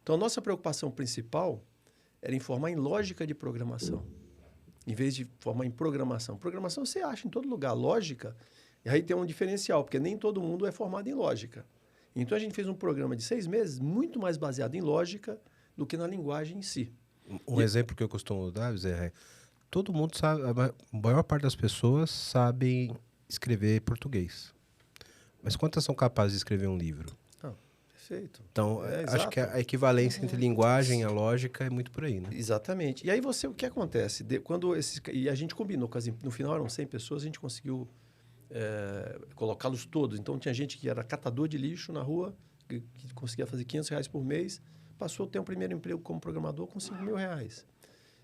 Então, a nossa preocupação principal era em formar em lógica de programação, em vez de formar em programação. Programação você acha em todo lugar. Lógica, e aí tem um diferencial, porque nem todo mundo é formado em lógica. Então, a gente fez um programa de 6 meses muito mais baseado em lógica do que na linguagem em si. Um exemplo que eu costumo dar, Zé, é todo mundo sabe, a maior parte das pessoas sabem escrever português. Mas quantas são capazes de escrever um livro? Perfeito. Então, acho que a equivalência entre linguagem e a lógica é muito por aí, né? Exatamente. E aí o que acontece? E a gente combinou, no final eram 100 pessoas, a gente conseguiu colocá-los todos. Então, tinha gente que era catador de lixo na rua, que conseguia fazer R$500 por mês, passou a ter um primeiro emprego como programador com R$5.000.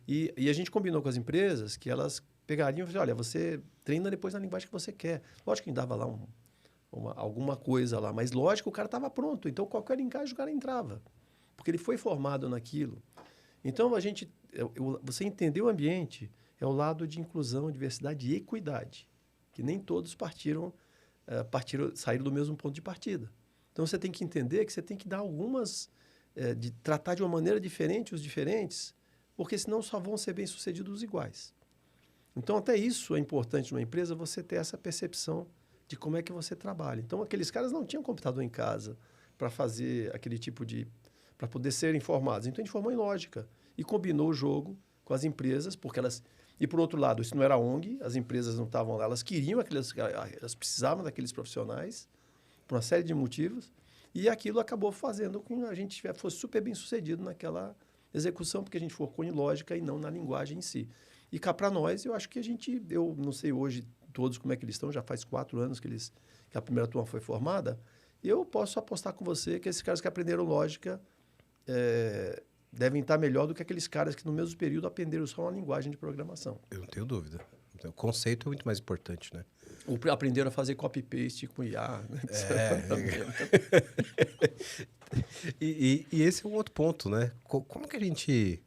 E a gente combinou com as empresas que elas pegariam e falaram, olha, você treina depois na linguagem que você quer. Lógico que a gente dava lá alguma coisa lá, mas lógico, o cara estava pronto. Então, qualquer encaixe, o cara entrava. Porque ele foi formado naquilo. Então, você entender o ambiente é o lado de inclusão, diversidade e equidade, que nem todos saíram do mesmo ponto de partida. Então, você tem que entender que você tem que dar de tratar de uma maneira diferente os diferentes, porque senão só vão ser bem-sucedidos os iguais. Então, até isso é importante numa empresa, você ter essa percepção de como é que você trabalha. Então, aqueles caras não tinham computador em casa para fazer aquele tipo para poder serem formados. Então, a gente formou em lógica e combinou o jogo com as empresas, porque elas... E, por outro lado, isso não era ONG, as empresas não estavam lá, elas queriam elas precisavam daqueles profissionais por uma série de motivos, e aquilo acabou fazendo com que a gente fosse super bem sucedido naquela execução, porque a gente focou em lógica e não na linguagem em si. E cá para nós, eu acho que eu não sei hoje todos como é que eles estão, já faz 4 anos que a primeira turma foi formada, e eu posso apostar com você que esses caras que aprenderam lógica devem estar melhor do que aqueles caras que no mesmo período aprenderam só uma linguagem de programação. Eu não tenho dúvida. O conceito é muito mais importante, né? Ou aprenderam a fazer copy-paste com IA. Né? E esse é um outro ponto, né? Como que a gente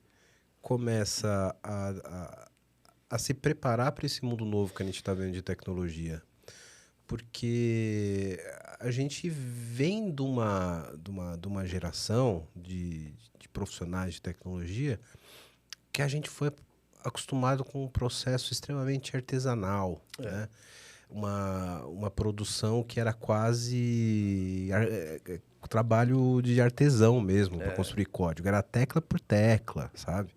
começa a se preparar para esse mundo novo que a gente está vendo de tecnologia? Porque a gente vem de uma geração de profissionais de tecnologia que a gente foi acostumado com um processo extremamente artesanal, né? Uma produção que era quase trabalho de artesão mesmo, para construir código. Era tecla por tecla, sabe?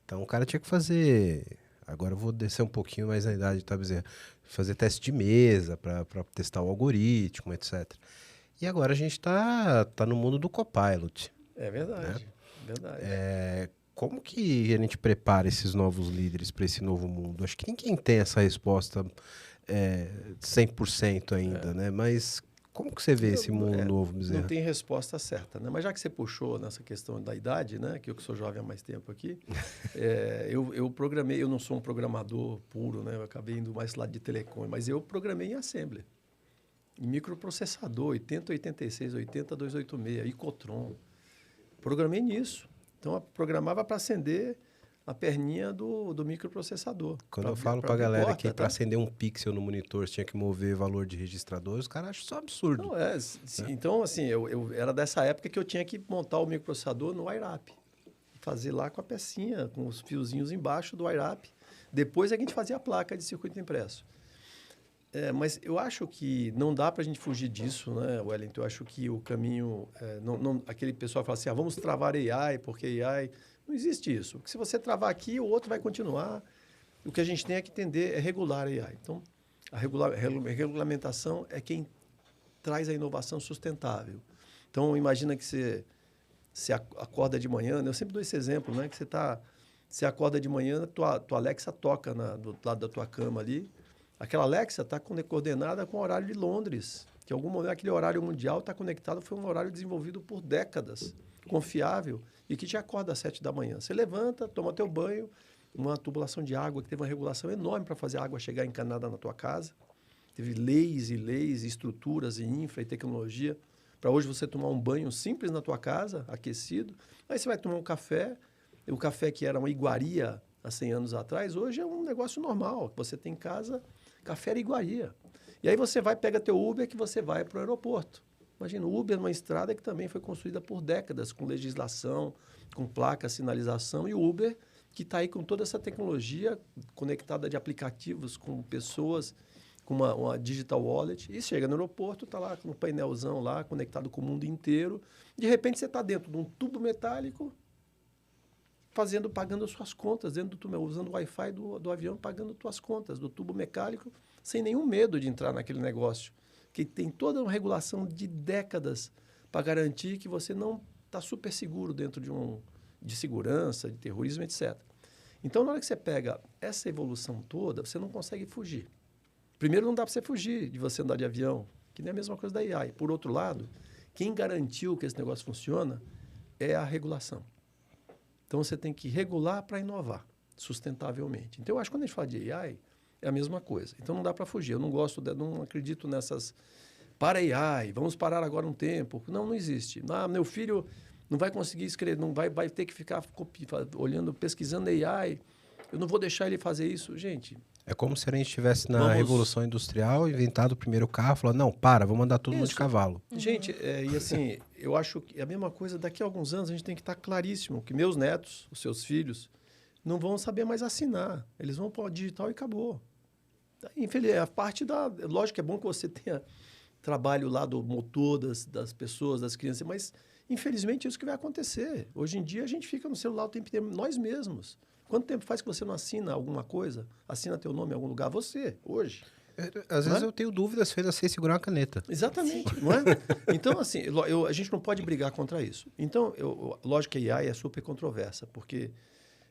Então, o cara tinha que fazer... Agora eu vou descer um pouquinho mais na idade, tá, Bezerra? Fazer teste de mesa para testar o algoritmo, etc. E agora a gente tá no mundo do Copilot. É verdade, né? Verdade. Como que a gente prepara esses novos líderes para esse novo mundo? Acho que ninguém tem essa resposta 100% ainda, né? Mas como que você vê esse mundo novo, Bezerra? Não tem resposta certa, né? Mas já que você puxou nessa questão da idade, né? Que eu sou jovem há mais tempo aqui, eu programei, eu não sou um programador puro, né? Eu acabei indo mais lado de telecom, mas eu programei em Assembly, em microprocessador, 8086, 80286, Icotron. Programei nisso. Então, eu programava para acender a perninha do microprocessador. Quando eu falo para a galera que para acender um pixel no monitor você tinha que mover valor de registrador, os caras acham isso absurdo. Não, Então, assim, eu era dessa época que eu tinha que montar o microprocessador no WireUp. Fazer lá com a pecinha, com os fiozinhos embaixo do WireUp. Depois a gente fazia a placa de circuito impresso. Mas eu acho que não dá para a gente fugir disso, né, Wellington? Eu acho que o caminho... aquele pessoal fala assim, vamos travar AI, porque AI... Não existe isso. Porque se você travar aqui, o outro vai continuar. O que a gente tem é que entender é regular a AI. Então, a regulamentação é quem traz a inovação sustentável. Então, imagina que você acorda de manhã, né? Eu sempre dou esse exemplo, né? Que você acorda de manhã, tua Alexa toca do lado da tua cama ali. Aquela Alexa está coordenada com o horário de Londres, que em algum momento aquele horário mundial está conectado, foi um horário desenvolvido por décadas, confiável, e que te acorda às 7 da manhã. Você levanta, toma teu banho, uma tubulação de água que teve uma regulação enorme para fazer a água chegar encanada na tua casa. Teve leis, estruturas e infra e tecnologia para hoje você tomar um banho simples na tua casa, aquecido. Aí você vai tomar um café, o café que era uma iguaria há 100 anos atrás, hoje é um negócio normal, que você tem em casa... Café era iguaria. E aí você pega teu Uber que você vai para o aeroporto. Imagina, o Uber é uma estrada que também foi construída por décadas, com legislação, com placa, sinalização, e o Uber que está aí com toda essa tecnologia conectada de aplicativos, com pessoas, com uma digital wallet, e chega no aeroporto, está lá com um painelzão lá, conectado com o mundo inteiro. De repente você está dentro de um tubo metálico, pagando as suas contas dentro do túnel, usando o Wi-Fi do avião, pagando suas contas, do tubo mecânico, sem nenhum medo de entrar naquele negócio. Que tem toda uma regulação de décadas para garantir que você não está super seguro dentro de segurança, de terrorismo, etc. Então, na hora que você pega essa evolução toda, você não consegue fugir. Primeiro, não dá para você fugir de você andar de avião, que nem é a mesma coisa da AI. Por outro lado, quem garantiu que esse negócio funciona é a regulação. Então, você tem que regular para inovar sustentavelmente. Então, eu acho que quando a gente fala de AI, é a mesma coisa. Então, não dá para fugir. Eu não acredito nessas... Para AI, vamos parar agora um tempo. Não existe. Meu filho não vai conseguir escrever, vai ter que ficar olhando, pesquisando AI. Eu não vou deixar ele fazer isso. Gente... É como se a gente estivesse na Revolução Industrial, inventado o primeiro carro, falando, não, vamos andar todo mundo de cavalo. Gente, e assim, eu acho que é a mesma coisa, daqui a alguns anos a gente tem que estar claríssimo que meus netos, os seus filhos, não vão saber mais assinar. Eles vão para o digital e acabou. Infelizmente, a parte da... Lógico que é bom que você tenha trabalho lá do motor das pessoas, das crianças, mas infelizmente é isso que vai acontecer. Hoje em dia a gente fica no celular o tempo inteiro, nós mesmos. Quanto tempo faz que você não assina alguma coisa? Assina teu nome em algum lugar? Você, hoje. Às vezes eu tenho dúvidas se ainda sei segurar uma caneta. Exatamente, não é? Então, assim, a gente não pode brigar contra isso. Então, lógico que a AI é super controversa, porque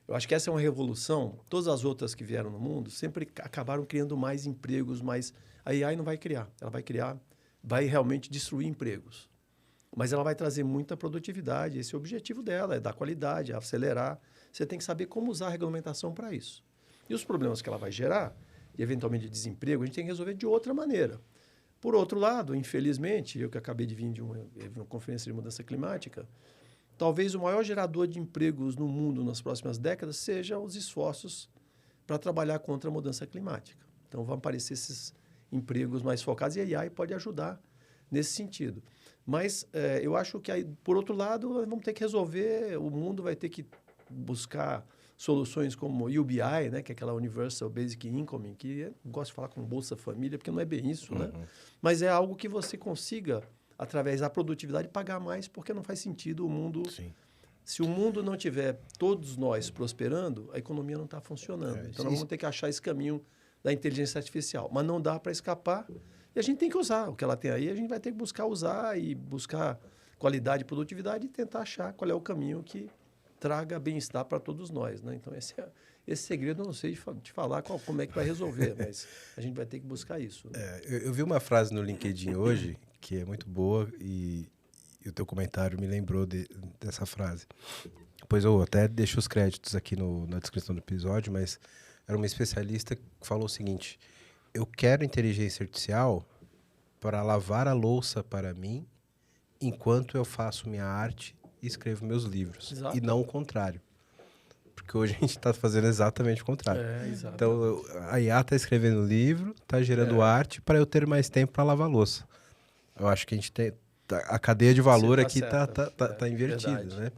eu acho que essa é uma revolução. Todas as outras que vieram no mundo sempre acabaram criando mais empregos, mas a AI não vai criar. Ela vai realmente destruir empregos. Mas ela vai trazer muita produtividade. Esse é o objetivo dela, é dar qualidade, é acelerar. Você tem que saber como usar a regulamentação para isso. E os problemas que ela vai gerar, e eventualmente de desemprego, a gente tem que resolver de outra maneira. Por outro lado, infelizmente, eu que acabei de vir de uma conferência de mudança climática, talvez o maior gerador de empregos no mundo nas próximas décadas seja os esforços para trabalhar contra a mudança climática. Então, vão aparecer esses empregos mais focados e a AI pode ajudar nesse sentido. Mas eu acho que, aí, por outro lado, vamos ter que resolver, o mundo vai ter que buscar soluções como UBI, né, que é aquela Universal Basic Income, que eu gosto de falar como Bolsa Família, porque não é bem isso, né? Mas é algo que você consiga, através da produtividade, pagar mais, porque não faz sentido o mundo... Sim. Se o mundo não tiver todos nós prosperando, a economia não está funcionando. Então, nós vamos ter que achar esse caminho da inteligência artificial. Mas não dá para escapar e a gente tem que usar. O que ela tem aí, a gente vai ter que buscar usar e buscar qualidade e produtividade e tentar achar qual é o caminho que traga bem-estar para todos nós, né? Então, esse segredo eu não sei te falar como é que vai resolver, mas a gente vai ter que buscar isso. Né? Eu vi uma frase no LinkedIn hoje que é muito boa e o teu comentário me lembrou dessa frase. Pois eu até deixo os créditos aqui na descrição do episódio, mas era uma especialista que falou o seguinte: eu quero inteligência artificial para lavar a louça para mim enquanto eu faço minha arte e escrevo meus livros. Exato. E não o contrário. Porque hoje a gente está fazendo exatamente o contrário. Exato. Então, a IA está escrevendo livro, está gerando arte para eu ter mais tempo para lavar louça. Eu acho que a gente tem... A cadeia de valor aqui está invertida, né?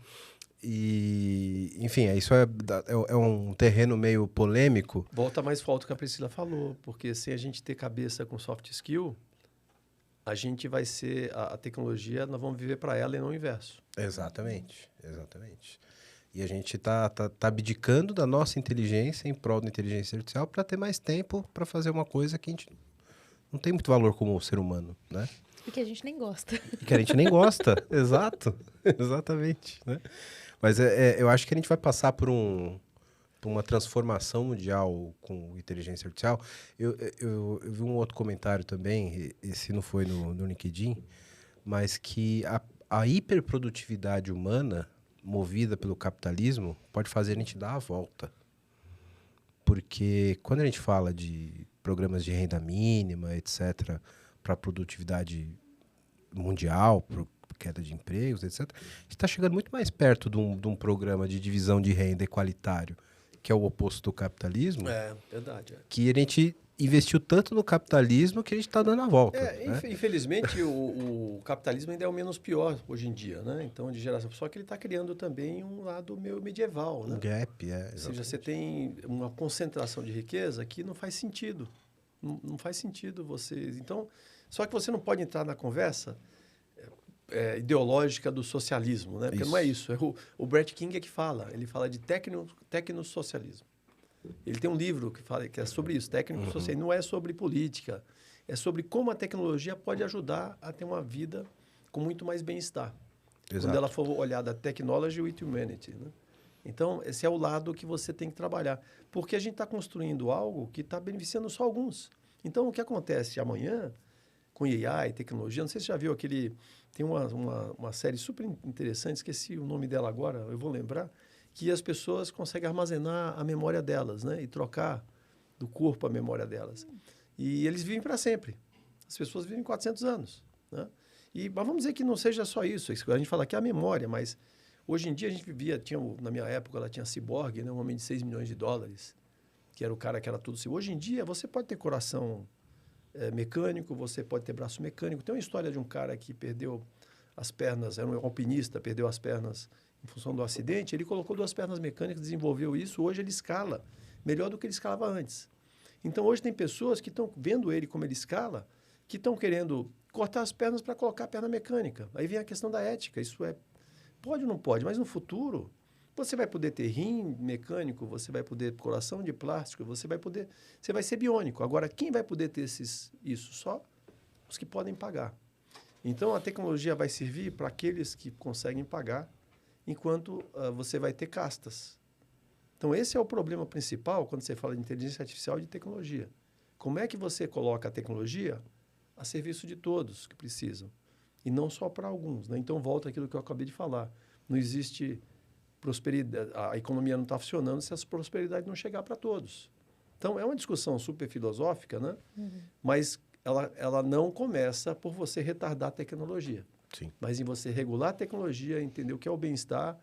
E, enfim, isso é um terreno meio polêmico. Volta mais forte do que a Priscila falou, porque se a gente ter cabeça com soft skill, a gente vai ser... A tecnologia, nós vamos viver para ela e não o inverso. Exatamente. E a gente tá abdicando da nossa inteligência em prol da inteligência artificial para ter mais tempo para fazer uma coisa que a gente não tem muito valor como ser humano, né? E que a gente nem gosta. E que a gente nem gosta, exato. Exatamente, né? Mas eu acho que a gente vai passar por uma transformação mundial com inteligência artificial. Eu vi um outro comentário também, esse não foi no LinkedIn, mas que a hiperprodutividade humana, movida pelo capitalismo, pode fazer a gente dar a volta. Porque quando a gente fala de programas de renda mínima, etc., para produtividade mundial, para queda de empregos, etc., a gente está chegando muito mais perto de um programa de divisão de renda equalitário, que é o oposto do capitalismo. É, verdade. Que a gente investiu tanto no capitalismo que a gente está dando a volta. Né? Infelizmente, o capitalismo ainda é o menos pior hoje em dia, né? Então, de geração. Só que ele está criando também um lado meio medieval, né? Um gap, Ou seja, você tem uma concentração de riqueza que não faz sentido. Não faz sentido você... Então, só que você não pode entrar na conversa... ideológica do socialismo, né? Porque Isso. não é isso. O Brett King é que fala. Ele fala de tecnosocialismo. Ele tem um livro que é sobre isso, tecnosocialismo. Não é sobre política. É sobre como a tecnologia pode ajudar a ter uma vida com muito mais bem-estar. Exato. Quando ela for olhada Technology with Humanity, né? Então, esse é o lado que você tem que trabalhar. Porque a gente está construindo algo que está beneficiando só alguns. Então, o que acontece amanhã com AI e tecnologia, não sei se você já viu aquele... Tem uma série super interessante, esqueci o nome dela agora, eu vou lembrar, que as pessoas conseguem armazenar a memória delas, né? E trocar do corpo a memória delas. E eles vivem para sempre. As pessoas vivem 400 anos, né? Mas vamos dizer que não seja só isso. A gente fala que é a memória, mas... Hoje em dia, a gente vivia, na minha época, ela tinha Cyborg, né? Um homem de $6 milhões, que era o cara que era tudo... Hoje em dia, você pode ter coração mecânico, você pode ter braço mecânico. Tem uma história de um cara que perdeu as pernas, era um alpinista, perdeu as pernas em função do acidente. Ele colocou 2 pernas mecânicas, desenvolveu isso. Hoje ele escala melhor do que ele escalava antes. Então, hoje tem pessoas que estão vendo ele como ele escala, que estão querendo cortar as pernas para colocar a perna mecânica. Aí vem a questão da ética. Isso pode ou não pode, mas no futuro você vai poder ter rim mecânico, você vai poder coração de plástico, você vai ser biônico. Agora, quem vai poder ter isso? Só os que podem pagar. Então, a tecnologia vai servir para aqueles que conseguem pagar, enquanto você vai ter castas. Então, esse é o problema principal quando você fala de inteligência artificial e de tecnologia. Como é que você coloca a tecnologia a serviço de todos que precisam? E não só para alguns, né? Então, volta àquilo que eu acabei de falar. Não existe prosperidade, a economia não está funcionando se essa prosperidade não chegar para todos. Então, é uma discussão super filosófica, né? Mas ela não começa por você retardar a tecnologia. Sim. Mas em você regular a tecnologia, entender o que é o bem-estar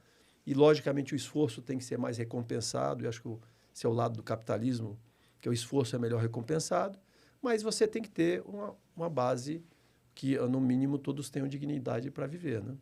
e, logicamente, o esforço tem que ser mais recompensado. Eu acho que esse é o lado do capitalismo, que o esforço é melhor recompensado, mas você tem que ter uma base que, no mínimo, todos tenham dignidade para viver, né?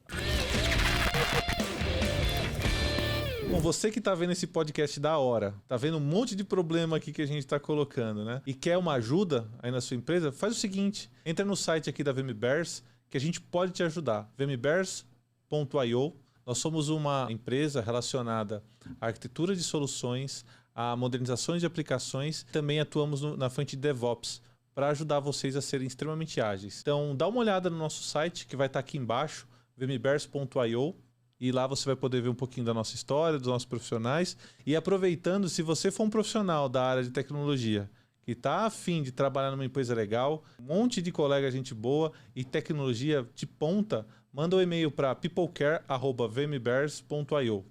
Bom, você que está vendo esse podcast da hora, tá vendo um monte de problema aqui que a gente está colocando, né? E quer uma ajuda aí na sua empresa, faz o seguinte, entra no site aqui da VMBears, que a gente pode te ajudar, vmbears.io. Nós somos uma empresa relacionada à arquitetura de soluções, a modernizações de aplicações, também atuamos na frente de DevOps, para ajudar vocês a serem extremamente ágeis. Então, dá uma olhada no nosso site, que vai estar aqui embaixo, vmbears.io, e lá você vai poder ver um pouquinho da nossa história, dos nossos profissionais. E aproveitando, se você for um profissional da área de tecnologia, que está afim de trabalhar numa empresa legal, um monte de colega, gente boa e tecnologia de ponta, manda um e-mail para peoplecare@vmbears.io.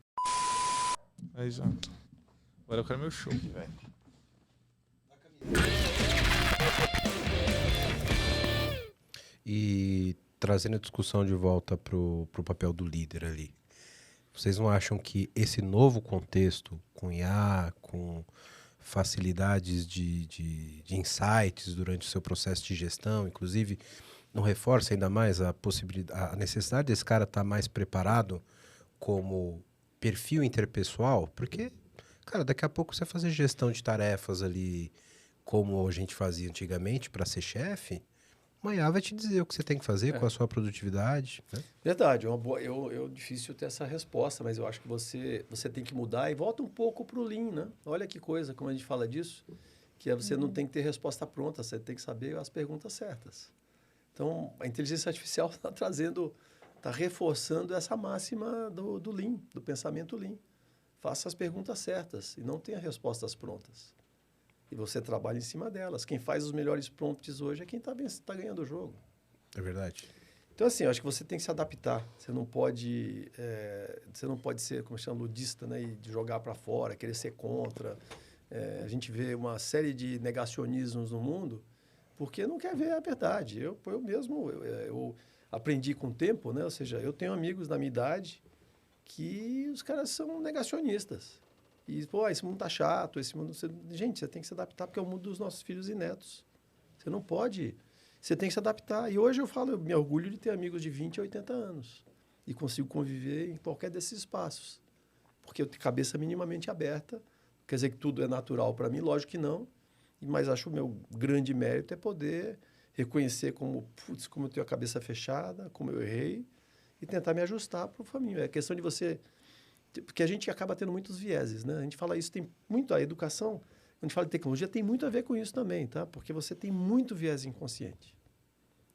Aí já. Agora eu quero meu show, velho. E trazendo a discussão de volta para o papel do líder ali. Vocês não acham que esse novo contexto, com IA, com facilidades de insights durante o seu processo de gestão, inclusive, não reforça ainda mais a necessidade desse cara estar mais preparado como perfil interpessoal? Porque, cara, daqui a pouco você fazer gestão de tarefas ali, como a gente fazia antigamente para ser chefe, amanhã vai te dizer o que você tem que fazer com a sua produtividade, né? Verdade, é difícil ter essa resposta, mas eu acho que você tem que mudar e volta um pouco para o Lean, né? Olha que coisa, como a gente fala disso, que você não tem que ter resposta pronta, você tem que saber as perguntas certas. Então, a inteligência artificial está reforçando essa máxima do Lean, do pensamento Lean. Faça as perguntas certas e não tenha respostas prontas. E você trabalha em cima delas. Quem faz os melhores prompts hoje é quem está ganhando o jogo. É verdade. Então, assim, eu acho que você tem que se adaptar. Você não pode ser, como chama, ludista, né? E de jogar para fora, querer ser contra. A gente vê uma série de negacionismos no mundo porque não quer ver a verdade. Eu mesmo aprendi com o tempo, né? Ou seja, eu tenho amigos da minha idade que os caras são negacionistas. E, esse mundo tá chato, esse mundo... Gente, você tem que se adaptar porque é o mundo dos nossos filhos e netos. Você não pode... Você tem que se adaptar. E hoje eu me orgulho de ter amigos de 20 a 80 anos. E consigo conviver em qualquer desses espaços. Porque eu tenho cabeça minimamente aberta. Quer dizer que tudo é natural para mim? Lógico que não. Mas acho que o meu grande mérito é poder reconhecer como eu tenho a cabeça fechada, como eu errei, e tentar me ajustar para o caminho. É questão de você... Porque a gente acaba tendo muitos vieses, né? A gente fala isso, tem muito... A educação, quando a gente fala de tecnologia, tem muito a ver com isso também, tá? Porque você tem muito viés inconsciente.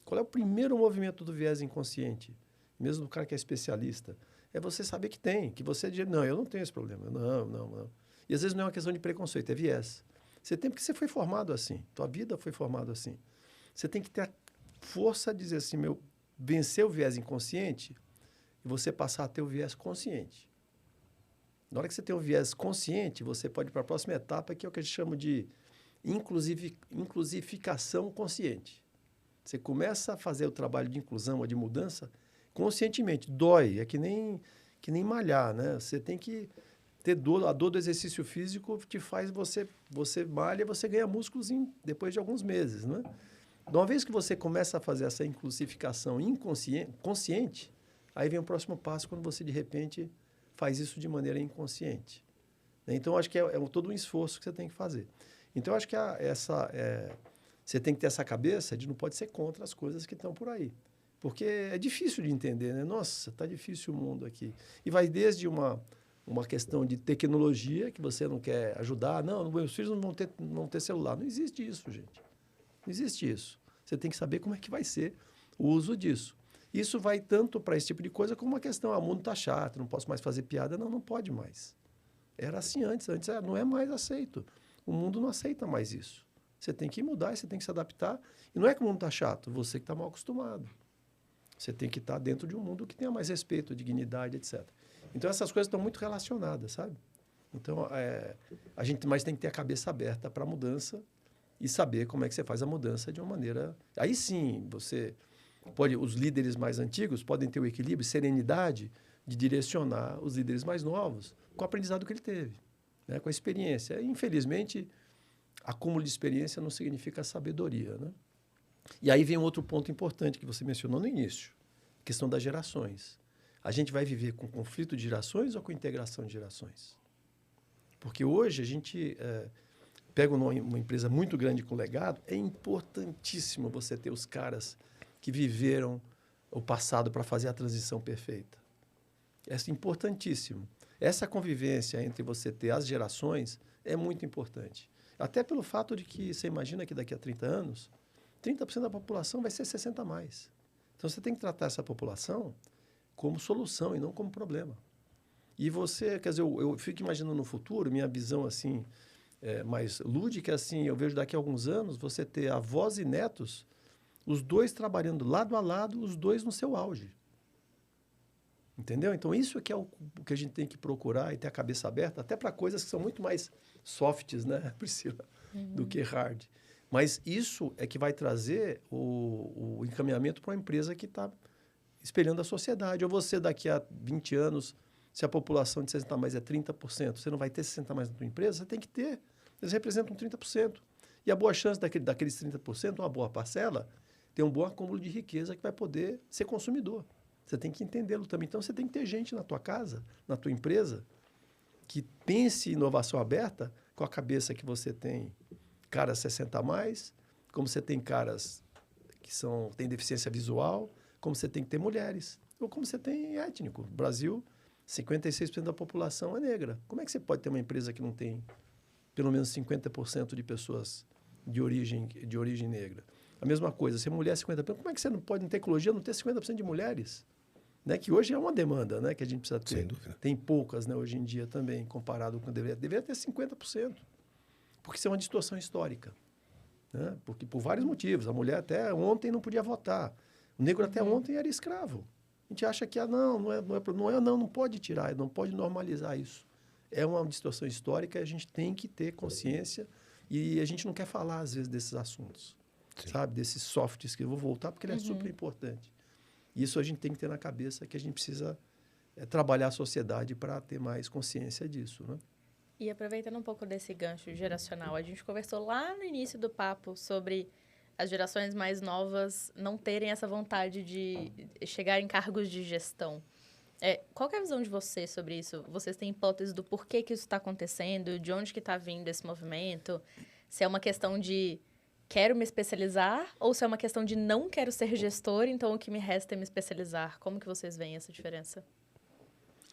Qual é o primeiro movimento do viés inconsciente? Mesmo do cara que é especialista. É você saber que tem, que você diz, não, eu não tenho esse problema. Não. E às vezes não é uma questão de preconceito, é viés. Você tem porque você foi formado assim, tua vida foi formada assim. Você tem que ter a força de dizer assim, vencer o viés inconsciente e você passar a ter o viés consciente. Na hora que você tem o viés consciente, você pode ir para a próxima etapa, que é o que a gente chama de inclusificação consciente. Você começa a fazer o trabalho de inclusão ou de mudança conscientemente. Dói, é que nem malhar, né? Você tem que ter dor. A dor do exercício físico te faz você malha, você ganha músculos depois de alguns meses, né? De uma vez que você começa a fazer essa inclusificação consciente, aí vem o próximo passo, quando você, de repente, faz isso de maneira inconsciente. Então, acho que é todo um esforço que você tem que fazer. Então, acho que você tem que ter essa cabeça de não pode ser contra as coisas que estão por aí. Porque é difícil de entender, né? Nossa, está difícil o mundo aqui. E vai desde uma questão de tecnologia, que você não quer ajudar. Não, meus filhos não vão ter celular. Não existe isso, gente. Não existe isso. Você tem que saber como é que vai ser o uso disso. Isso vai tanto para esse tipo de coisa como uma questão, o mundo está chato, não posso mais fazer piada. Não pode mais. Era assim antes não é mais aceito. O mundo não aceita mais isso. Você tem que mudar, você tem que se adaptar. E não é que o mundo está chato, você que está mal acostumado. Você tem que estar dentro de um mundo que tenha mais respeito, dignidade, etc. Então, essas coisas estão muito relacionadas, sabe? Então, a gente mais tem que ter a cabeça aberta para a mudança e saber como é que você faz a mudança de uma maneira... Aí sim, os líderes mais antigos podem ter o equilíbrio, serenidade de direcionar os líderes mais novos com o aprendizado que ele teve, né? Com a experiência. Infelizmente, acúmulo de experiência não significa sabedoria, né? E aí vem um outro ponto importante que você mencionou no início, a questão das gerações. A gente vai viver com conflito de gerações ou com integração de gerações? Porque hoje a gente pega uma empresa muito grande com legado, é importantíssimo você ter os caras que viveram o passado para fazer a transição perfeita. É importantíssimo. Essa convivência entre você ter as gerações é muito importante. Até pelo fato de que você imagina que daqui a 30 anos, 30% da população vai ser 60 a mais. Então, você tem que tratar essa população como solução e não como problema. E você, quer dizer, eu fico imaginando no futuro, minha visão assim, mais lúdica, assim, eu vejo daqui a alguns anos você ter avós e netos, os dois trabalhando lado a lado, os dois no seu auge. Entendeu? Então, isso é que é o que a gente tem que procurar e ter a cabeça aberta, até para coisas que são muito mais softs, né, Priscila, do que hard. Mas isso é que vai trazer o encaminhamento para uma empresa que está espelhando a sociedade. Ou você, daqui a 20 anos, se a população de 60 a mais é 30%, você não vai ter 60 a mais na tua empresa, você tem que ter. Eles representam 30%. E a boa chance daqueles 30%, uma boa parcela, ter um bom acúmulo de riqueza que vai poder ser consumidor. Você tem que entendê-lo também. Então, você tem que ter gente na tua casa, na tua empresa, que pense em inovação aberta com a cabeça que você tem caras 60 a mais, como você tem caras que têm deficiência visual, como você tem que ter mulheres, ou como você tem étnico. No Brasil, 56% da população é negra. Como é que você pode ter uma empresa que não tem pelo menos 50% de pessoas de origem negra? A mesma coisa, se mulher é 50%, como é que você não pode, em tecnologia, não ter 50% de mulheres? Né? Que hoje é uma demanda, né, que a gente precisa ter. Sem dúvida. Tem poucas, né, hoje em dia também, comparado com o que deveria ter 50%. Porque isso é uma distorção histórica. Né? Porque por vários motivos. A mulher até ontem não podia votar. O negro até ontem era escravo. A gente acha que não pode tirar, não pode normalizar isso. É uma distorção histórica e a gente tem que ter consciência e a gente não quer falar, às vezes, desses assuntos. Sim. Sabe? Desses softs que eu vou voltar porque ele é super importante. Isso a gente tem que ter na cabeça que a gente precisa trabalhar a sociedade para ter mais consciência disso, né? E aproveitando um pouco desse gancho geracional, a gente conversou lá no início do papo sobre as gerações mais novas não terem essa vontade de chegar em cargos de gestão. Qual que é a visão de vocês sobre isso? Vocês têm hipótese do porquê que isso está acontecendo? De onde que está vindo esse movimento? Se é uma questão de quero me especializar ou se é uma questão de não quero ser gestor, então o que me resta é me especializar? Como que vocês veem essa diferença?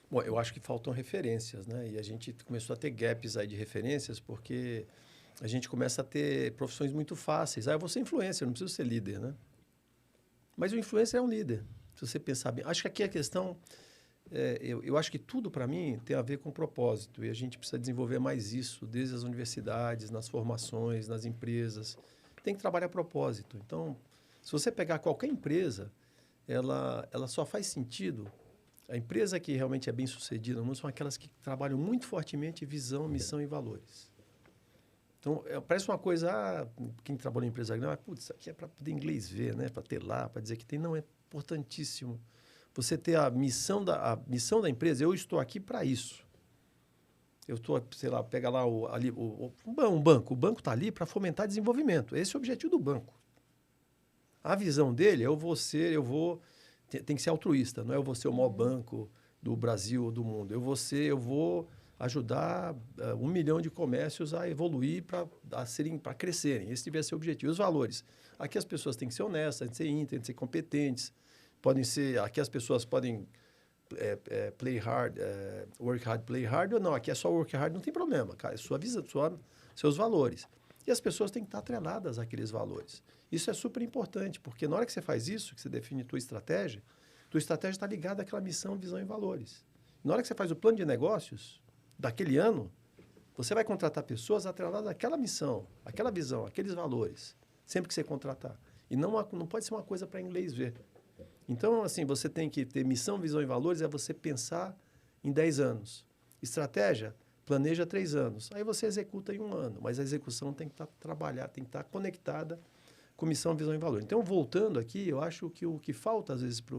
Bom, eu acho que faltam referências, né? E a gente começou a ter gaps aí de referências porque a gente começa a ter profissões muito fáceis. Eu vou ser influencer, não preciso ser líder, né? Mas o influencer é um líder, se você pensar bem. Acho que aqui a questão... eu acho que tudo, para mim, tem a ver com propósito. E a gente precisa desenvolver mais isso, desde as universidades, nas formações, nas empresas. Tem que trabalhar propósito. Então, se você pegar qualquer empresa, ela só faz sentido. A empresa que realmente é bem-sucedida no mundo são aquelas que trabalham muito fortemente visão, missão e valores. Então, parece uma coisa... quem trabalha em empresa grande, putz, isso aqui é para poder inglês ver, né? Para ter lá, para dizer que tem. Não, é importantíssimo. Você ter a missão da empresa, eu estou aqui para isso. Eu estou, sei lá, pega lá um banco. O banco está ali para fomentar desenvolvimento. Esse é o objetivo do banco. A visão dele tem que ser altruísta, não é eu vou ser o maior banco do Brasil ou do mundo. Eu vou ajudar 1 milhão de comércios a evoluir para crescerem. Esse deve ser o objetivo. Os valores. Aqui as pessoas têm que ser honestas, têm que ser íntegras, têm que ser competentes. Aqui as pessoas podem play hard, work hard, play hard, ou não, aqui é só work hard, não tem problema, cara, é sua visão, seus valores. E as pessoas têm que estar atreladas àqueles valores. Isso é super importante, porque na hora que você faz isso, que você define tua estratégia está ligada àquela missão, visão e valores. Na hora que você faz o plano de negócios daquele ano, você vai contratar pessoas atreladas àquela missão, àquela visão, àqueles valores, sempre que você contratar. E não pode ser uma coisa para inglês ver. Então, assim, você tem que ter missão, visão e valores, é você pensar em 10 anos. Estratégia, planeja 3 anos. Aí você executa em 1 ano, mas a execução tem que estar conectada com missão, visão e valor. Então, voltando aqui, eu acho que o que falta, às vezes, para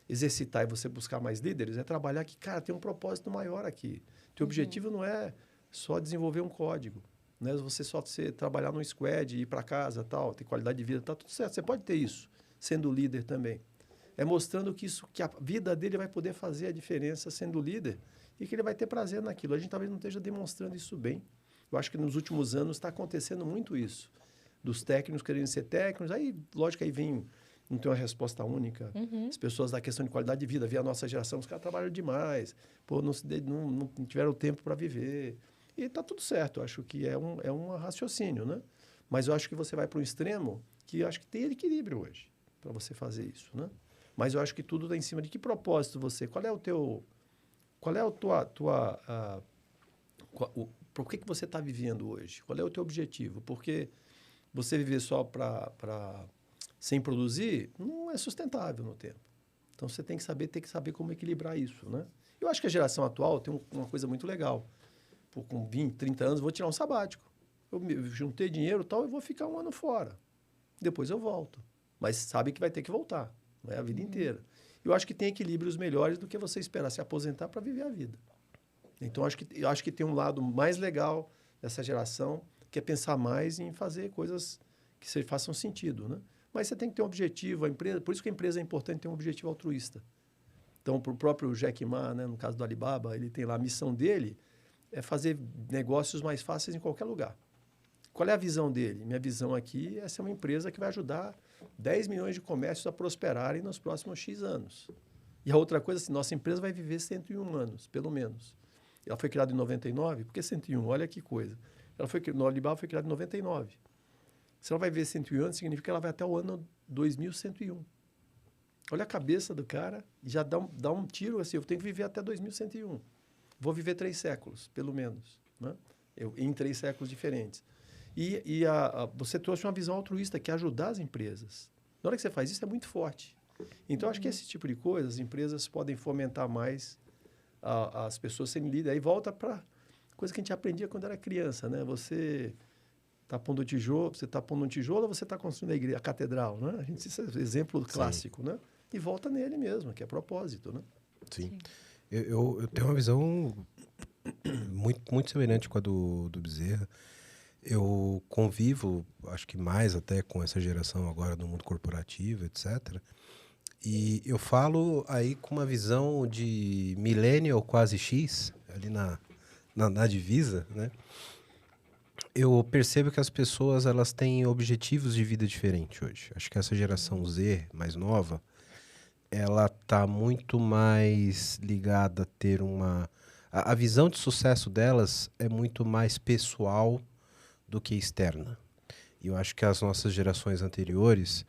exercitar e você buscar mais líderes é trabalhar que, cara, tem um propósito maior aqui. Teu objetivo não é só desenvolver um código, né? Você trabalhar no squad, ir para casa, tal, ter qualidade de vida, tá tudo certo. Você pode ter isso, sendo líder também. É mostrando que a vida dele vai poder fazer a diferença sendo líder e que ele vai ter prazer naquilo. A gente talvez não esteja demonstrando isso bem. Eu acho que nos últimos anos está acontecendo muito isso. Dos técnicos querendo ser técnicos, aí, lógico, aí não tem uma resposta única. As pessoas da questão de qualidade de vida, vê a nossa geração, os caras trabalham demais, não tiveram tempo para viver. E está tudo certo, eu acho que é um raciocínio, né? Mas eu acho que você vai para um extremo que eu acho que tem equilíbrio hoje para você fazer isso, né? Mas eu acho que tudo está em cima de que propósito você... Por que você está vivendo hoje? Qual é o teu objetivo? Porque você viver só sem produzir não é sustentável no tempo. Então, você tem que saber como equilibrar isso, né? Eu acho que a geração atual tem uma coisa muito legal. Com 20, 30 anos, vou tirar um sabático. Eu juntei dinheiro e tal, eu vou ficar 1 ano fora. Depois eu volto. Mas sabe que vai ter que voltar. Não é a vida inteira. Eu acho que tem equilíbrios melhores do que você esperar se aposentar para viver a vida. Então, eu acho que tem um lado mais legal dessa geração, que é pensar mais em fazer coisas que façam sentido, né? Mas você tem que ter um objetivo, por isso que a empresa é importante ter um objetivo altruísta. Então, para o próprio Jack Ma, né, no caso do Alibaba, ele tem lá a missão dele, é fazer negócios mais fáceis em qualquer lugar. Qual é a visão dele? Minha visão aqui é ser uma empresa que vai ajudar 10 milhões de comércios a prosperarem nos próximos X anos. E a outra coisa, assim, nossa empresa vai viver 101 anos, pelo menos. Ela foi criada em 99, por que 101? Olha que coisa. No Alibaba foi criada em 99. Se ela vai viver 101 anos, significa que ela vai até o ano 2101. Olha a cabeça do cara e já dá um tiro assim, eu tenho que viver até 2101. Vou viver 3 séculos, pelo menos, né? Em 3 séculos diferentes. E você trouxe uma visão altruísta, que é ajudar as empresas. Na hora que você faz isso, é muito forte. Então, acho que esse tipo de coisa, as empresas podem fomentar mais as pessoas serem líderes. Aí volta para coisa que a gente aprendia quando era criança, né? Você está pondo tijolo, você está pondo um tijolo ou você está construindo a catedral, né? A gente, esse é o exemplo clássico, né? E volta nele mesmo, que é propósito, né? Sim. Eu tenho uma visão muito, muito semelhante com a do Bezerra. Eu convivo, acho que mais até com essa geração agora do mundo corporativo, etc. E eu falo aí com uma visão de millennial quase X, ali na divisa, né? Eu percebo que as pessoas elas têm objetivos de vida diferentes hoje. Acho que essa geração Z, mais nova, ela tá muito mais ligada a ter uma... A visão de sucesso delas é muito mais pessoal do que externa. E eu acho que as nossas gerações anteriores,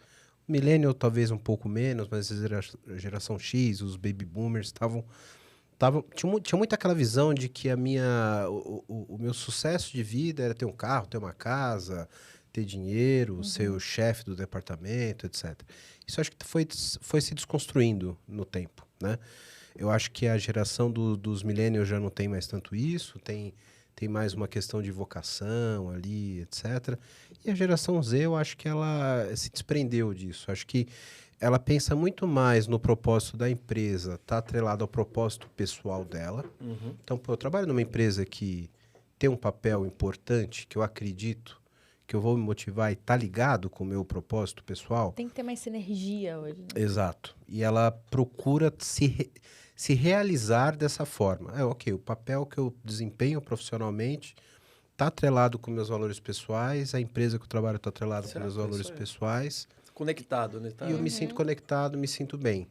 o millennial talvez um pouco menos, mas a geração X, os baby boomers, tinha muito aquela visão de que o meu sucesso de vida era ter um carro, ter uma casa, ter dinheiro, ser o chefe do departamento, etc. Isso acho que foi se desconstruindo no tempo, né? Eu acho que a geração dos millennials já não tem mais tanto isso, tem mais uma questão de vocação ali, etc. E a geração Z, eu acho que ela se desprendeu disso. Acho que ela pensa muito mais no propósito da empresa, está atrelado ao propósito pessoal dela. Então, eu trabalho numa empresa que tem um papel importante, que eu acredito, que eu vou me motivar e tá ligado com o meu propósito pessoal. Tem que ter mais sinergia hoje. Né? Exato. E ela procura se realizar dessa forma. Ok, o papel que eu desempenho profissionalmente está atrelado com meus valores pessoais, a empresa que eu trabalho está atrelada com meus valores pessoais. Conectado, né? E eu me sinto conectado, me sinto bem.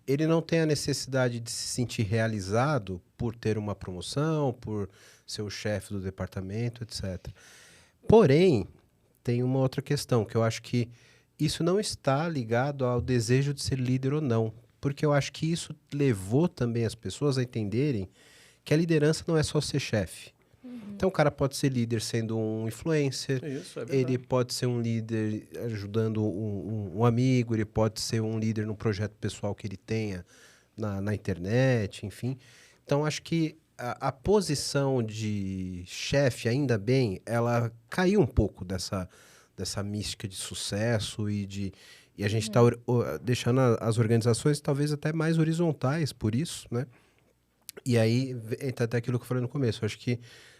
Ele não tem a necessidade de se sentir realizado por ter uma promoção, por ser o chefe do departamento, etc. Porém, tem uma outra questão, que eu acho que isso não está ligado ao desejo de ser líder ou não. Porque eu acho que isso levou também as pessoas a entenderem que a liderança não é só ser chefe. Então, o cara pode ser líder sendo um influencer, Isso, é verdade. ele pode ser um líder ajudando um amigo, ele pode ser um líder no projeto pessoal que ele tenha na internet, enfim. Então, acho que a posição de chefe, ainda bem, ela caiu um pouco dessa mística de sucesso e a gente está deixando as organizações talvez até mais horizontais por isso, né? E aí entra até aquilo que eu falei no começo. Eu acho que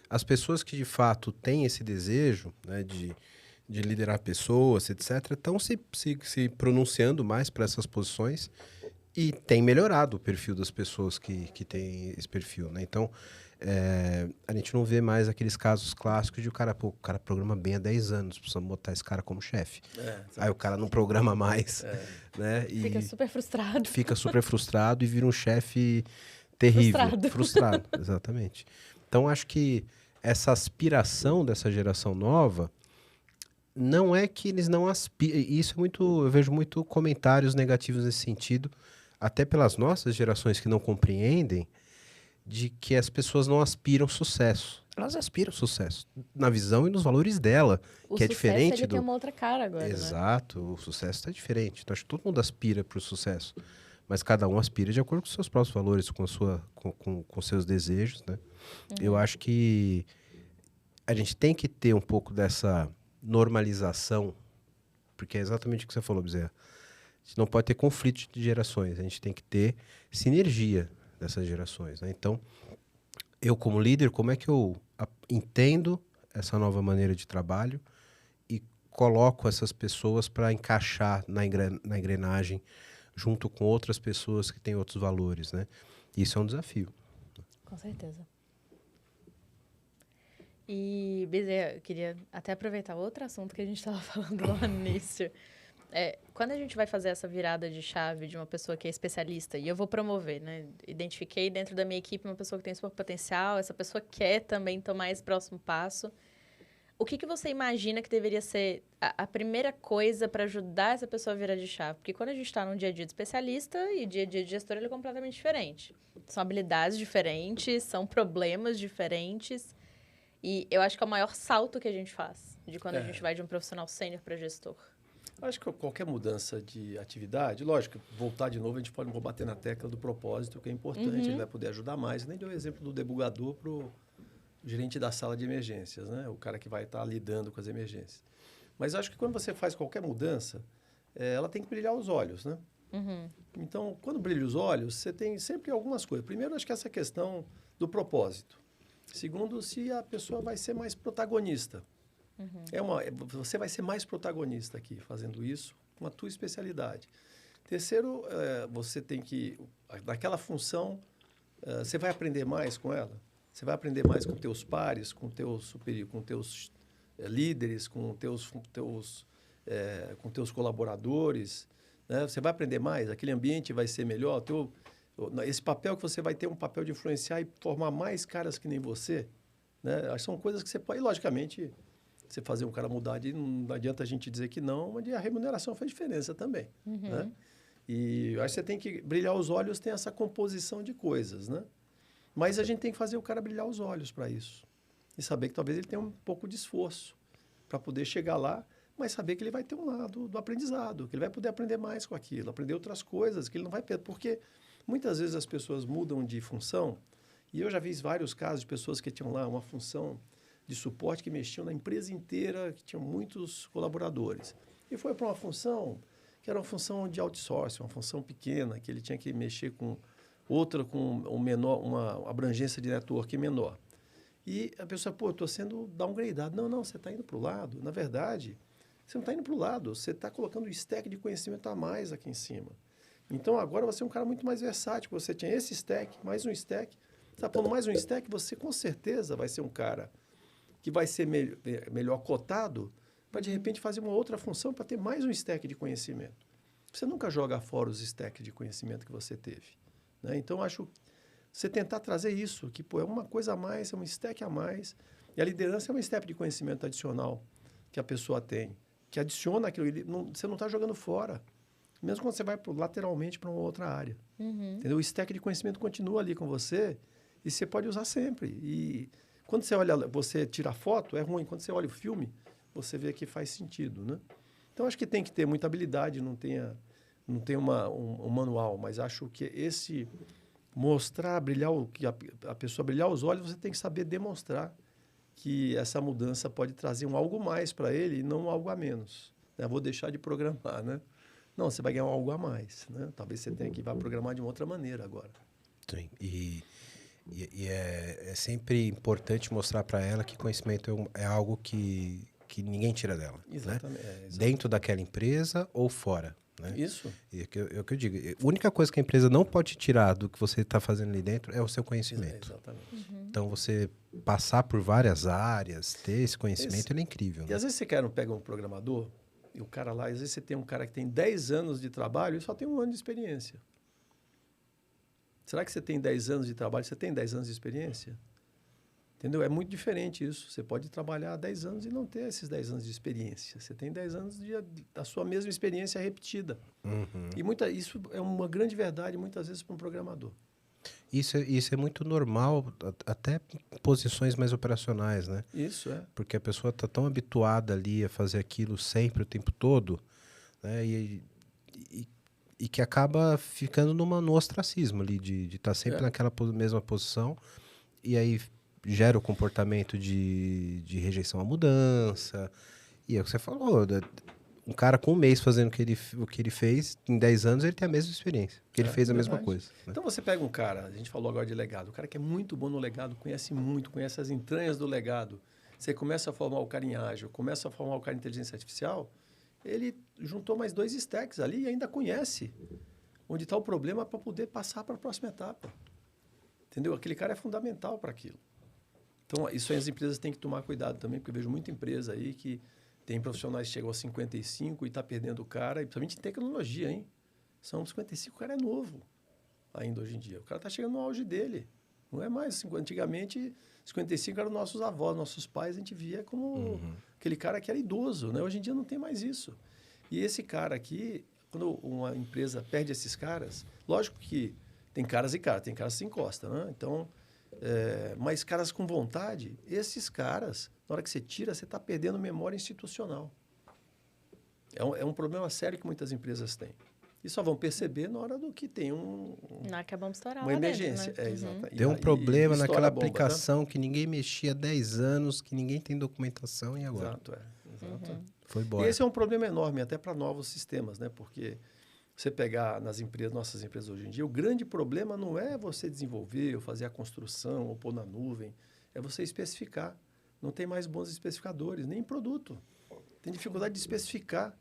as pessoas que de fato têm esse desejo, né, de liderar pessoas, etc., estão se pronunciando mais para essas posições e tem melhorado o perfil das pessoas que têm esse perfil, né? Então, a gente não vê mais aqueles casos clássicos de o cara programa bem há 10 anos, precisamos botar esse cara como chefe. Aí o cara não programa mais, né? E Fica super frustrado. fica super frustrado e vira um chefe terrível. Frustrado, exatamente. Então, acho que essa aspiração dessa geração nova não é que eles não aspiram. Isso é muito. Eu vejo muito comentários negativos nesse sentido, até pelas nossas gerações que não compreendem, de que as pessoas não aspiram sucesso. Elas aspiram sucesso na visão e nos valores dela, que é diferente ele tem uma outra cara agora. Exato, né? O sucesso está diferente. Então, acho que todo mundo aspira para o sucesso. Mas cada um aspira de acordo com seus próprios valores, com seus desejos, né? Eu acho que a gente tem que ter um pouco dessa normalização, porque é exatamente o que você falou, Bezerra. A gente não pode ter conflito de gerações, a gente tem que ter sinergia dessas gerações, né? Então, eu como líder, como é que eu entendo essa nova maneira de trabalho e coloco essas pessoas para encaixar na engrenagem junto com outras pessoas que têm outros valores, né? Isso é um desafio. Com certeza. E, Bezerra, eu queria até aproveitar outro assunto que a gente estava falando lá no início. Quando a gente vai fazer essa virada de chave de uma pessoa que é especialista, e eu vou promover, né? Identifiquei dentro da minha equipe uma pessoa que tem super potencial, essa pessoa quer também tomar esse próximo passo. O que você imagina que deveria ser a primeira coisa para ajudar essa pessoa a virar de chave? Porque quando a gente está num dia a dia de especialista e dia a dia de gestor, ele é completamente diferente. São habilidades diferentes, são problemas diferentes. E eu acho que é o maior salto que a gente faz de quando a gente vai de um profissional sênior para gestor. Acho que qualquer mudança de atividade, lógico, voltar de novo, a gente pode bater na tecla do propósito, que é importante, ele vai poder ajudar mais. Nem deu o exemplo do debugador para o gerente da sala de emergências, né? O cara que vai estar lidando com as emergências. Mas acho que quando você faz qualquer mudança, ela tem que brilhar os olhos, né? Então, quando brilha os olhos, você tem sempre algumas coisas. Primeiro, acho que essa questão do propósito. Segundo, se a pessoa vai ser mais protagonista. Você vai ser mais protagonista aqui, fazendo isso com a tua especialidade. Terceiro, você tem que, naquela função, você vai aprender mais com ela. Você vai aprender mais com teus pares, com teus líderes, com teus colaboradores, né? Você vai aprender mais, aquele ambiente vai ser melhor, esse papel que você vai ter um papel de influenciar e formar mais caras que nem você, né? São coisas que você pode, logicamente, você fazer um cara mudar, não adianta a gente dizer que não, mas a remuneração faz diferença também, né? E eu acho que você tem que brilhar os olhos, tem essa composição de coisas, né? Mas a gente tem que fazer o cara brilhar os olhos para isso. E saber que talvez ele tenha um pouco de esforço para poder chegar lá, mas saber que ele vai ter um lado do aprendizado, que ele vai poder aprender mais com aquilo, aprender outras coisas, que ele não vai perder. Porque muitas vezes as pessoas mudam de função, e eu já vi vários casos de pessoas que tinham lá uma função de suporte que mexiam na empresa inteira, que tinham muitos colaboradores. E foi para uma função que era uma função de outsourcing, uma função pequena, que ele tinha que mexer com outra, com uma abrangência de network menor. E a pessoa, eu estou sendo downgradado. Não, você está indo para o lado. Na verdade, você não está indo para o lado, você está colocando um stack de conhecimento a mais aqui em cima. Então, agora você é um cara muito mais versátil. Você tinha esse stack, mais um stack. Você está pondo mais um stack, você com certeza vai ser um cara que vai ser melhor cotado para, de repente, fazer uma outra função para ter mais um stack de conhecimento. Você nunca joga fora os stacks de conhecimento que você teve, né? Então, acho você tentar trazer isso, que é uma coisa a mais, é um stack a mais. E a liderança é um step de conhecimento adicional que a pessoa tem, que adiciona aquilo. Você não está jogando fora, mesmo quando você vai lateralmente para uma outra área. Entendeu? O stack de conhecimento continua ali com você e você pode usar sempre. E quando você tira a foto, é ruim. Quando você olha o filme, você vê que faz sentido, né? Então, acho que tem que ter muita habilidade, não tem um manual, mas acho que esse mostrar, a pessoa brilhar os olhos, você tem que saber demonstrar que essa mudança pode trazer um algo mais para ele e não um algo a menos, né? Vou deixar de programar, né? Não, você vai ganhar um algo a mais, né? Talvez você tenha que programar de uma outra maneira agora. Sim, e é sempre importante mostrar para ela que conhecimento é algo que ninguém tira dela. Exatamente, né? exatamente. Dentro daquela empresa ou fora. Né? Isso. É o que eu digo. A única coisa que a empresa não pode tirar do que você está fazendo ali dentro é o seu conhecimento. Exatamente. Então, você passar por várias áreas, ter esse conhecimento, ele é incrível. E Né? às vezes você pega um programador e o cara lá, às vezes você tem um cara que tem 10 anos de trabalho e só tem 1 ano de experiência. Será que você tem 10 anos de trabalho? Você tem 10 anos de experiência? Entendeu? É muito diferente isso. Você pode trabalhar 10 anos e não ter esses 10 anos de experiência. Você tem 10 anos da sua mesma experiência repetida. E isso é uma grande verdade, muitas vezes, para um programador. Isso é muito normal, até em posições mais operacionais, né? Isso, é. Porque a pessoa está tão habituada ali a fazer aquilo sempre, o tempo todo, né? E que acaba ficando no ostracismo ali, de estar sempre naquela mesma posição. E aí gera o comportamento de rejeição à mudança. E é o que você falou, um cara com 1 mês fazendo o que ele fez, em 10 anos ele tem a mesma experiência, porque ele fez a mesma coisa. Né? Então você pega um cara, a gente falou agora de legado, o cara que é muito bom no legado, conhece muito, conhece as entranhas do legado. Você começa a formar o cara em ágil, começa a formar o cara em inteligência artificial, ele juntou mais 2 stacks ali e ainda conhece onde está o problema para poder passar para a próxima etapa. Entendeu? Aquele cara é fundamental para aquilo. Então, isso aí as empresas têm que tomar cuidado também, porque eu vejo muita empresa aí que tem profissionais que chegam aos 55 e está perdendo o cara, e principalmente em tecnologia, hein? São 55, o cara é novo ainda hoje em dia. O cara está chegando no auge dele. Não é mais. Antigamente, 55 eram nossos avós, nossos pais, a gente via como aquele cara que era idoso, né? Hoje em dia não tem mais isso. E esse cara aqui, quando uma empresa perde esses caras, lógico que tem caras e caras, tem caras que se encostam, né? Então, mas caras com vontade, esses caras, na hora que você tira, você está perdendo memória institucional. É um problema sério que muitas empresas têm. E só vão perceber na hora do que tem Na que vamos estourar uma lá emergência. dentro, né? Exatamente. Deu um problema estoura naquela a bomba, aplicação que ninguém mexia há 10 anos, que ninguém tem documentação, e né? agora? Exato. Foi E embora. esse é um problema enorme até para novos sistemas, né? Porque você pegar nas empresas, nossas empresas hoje em dia, o grande problema não é você desenvolver ou fazer a construção ou pôr na nuvem, é você especificar. Não tem mais bons especificadores, nem em produto. Tem dificuldade de especificar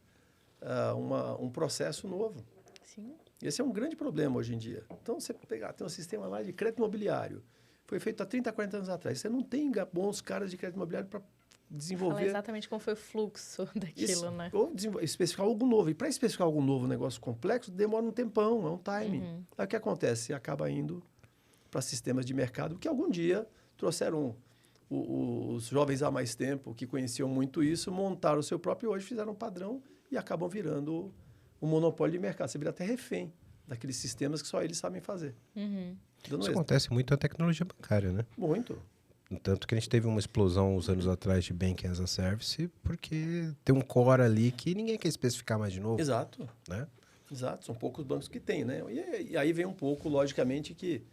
um processo novo. Sim. Esse é um grande problema hoje em dia. Então, você tem um sistema lá de crédito imobiliário. Foi feito há 30, 40 anos atrás. Você não tem bons caras de crédito imobiliário para desenvolver... Fala exatamente como foi o fluxo daquilo, né? Ou especificar algo novo. E para especificar algo novo, um negócio complexo, demora um tempão, é um timing. Aí o que acontece? Você acaba indo para sistemas de mercado que algum dia trouxeram os jovens há mais tempo, que conheciam muito isso, montaram o seu próprio hoje, fizeram um padrão e acabam virando um monopólio de mercado. Você vira até refém daqueles sistemas que só eles sabem fazer. Isso acontece muito na tecnologia bancária, né? Muito. Tanto que a gente teve uma explosão uns anos atrás de Banking as a Service, porque tem um core ali que ninguém quer especificar mais de novo. Exato. Né? Exato. São poucos bancos que têm, né? E aí vem um pouco, logicamente, que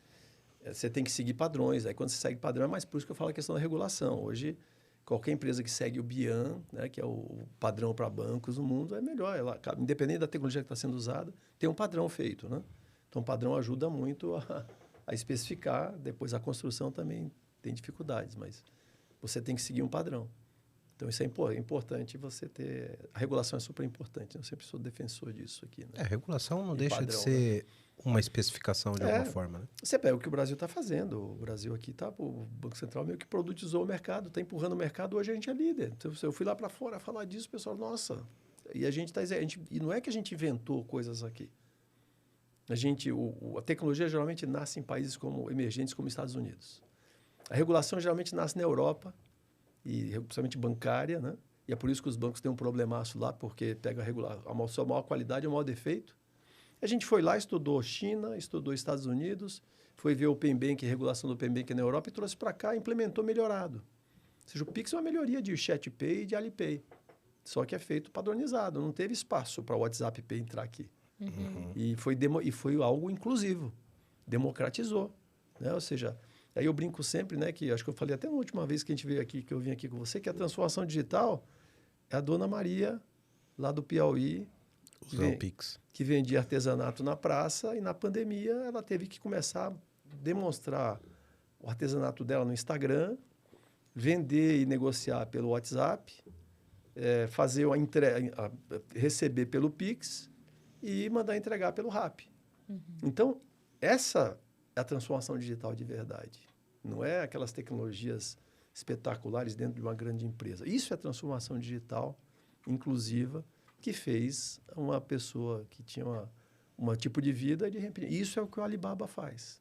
você tem que seguir padrões. Aí quando você segue padrão, é mais por isso que eu falo a questão da regulação. Hoje, qualquer empresa que segue o BIAN, né, que é o padrão para bancos no mundo, é melhor. Ela, independente da tecnologia que está sendo usada, tem um padrão feito, né? Então, o padrão ajuda muito a especificar. Depois, a construção também tem dificuldades, mas você tem que seguir um padrão. Então, isso é importante você ter... A regulação é super importante. Eu sempre sou defensor disso aqui. Né? A regulação não deixa padrão, de ser uma especificação de alguma forma. Né? Você pega o que o Brasil está fazendo. O Brasil aqui está... O Banco Central meio que produtizou o mercado, está empurrando o mercado. Hoje a gente é líder. Então, eu fui lá para fora falar disso, o pessoal, nossa... E a gente está... E não é que a gente inventou coisas aqui. A tecnologia geralmente nasce em países emergentes como Estados Unidos. A regulação geralmente nasce na Europa, e principalmente bancária, né? E é por isso que os bancos têm um problemaço lá, porque pega a sua maior qualidade e o maior defeito. A gente foi lá, estudou China, estudou Estados Unidos, foi ver o Open Banking, a regulação do Open Banking na Europa, e trouxe para cá e implementou melhorado. Ou seja, o Pix é uma melhoria de ChatPay e de Alipay, só que é feito padronizado, não teve espaço para o WhatsApp Pay entrar aqui. E foi algo inclusivo, democratizou, né? Ou seja... Aí eu brinco sempre, né, que acho que eu falei até na última vez que a gente veio aqui, que eu vim aqui com você, que a transformação digital é a Dona Maria, lá do Piauí, que vendia artesanato na praça, e na pandemia ela teve que começar a demonstrar o artesanato dela no Instagram, vender e negociar pelo WhatsApp, fazer receber pelo Pix e mandar entregar pelo Rappi. Então, essa é a transformação digital de verdade. Não é aquelas tecnologias espetaculares dentro de uma grande empresa. Isso é a transformação digital inclusiva que fez uma pessoa que tinha um tipo de vida de repente. Isso é o que o Alibaba faz.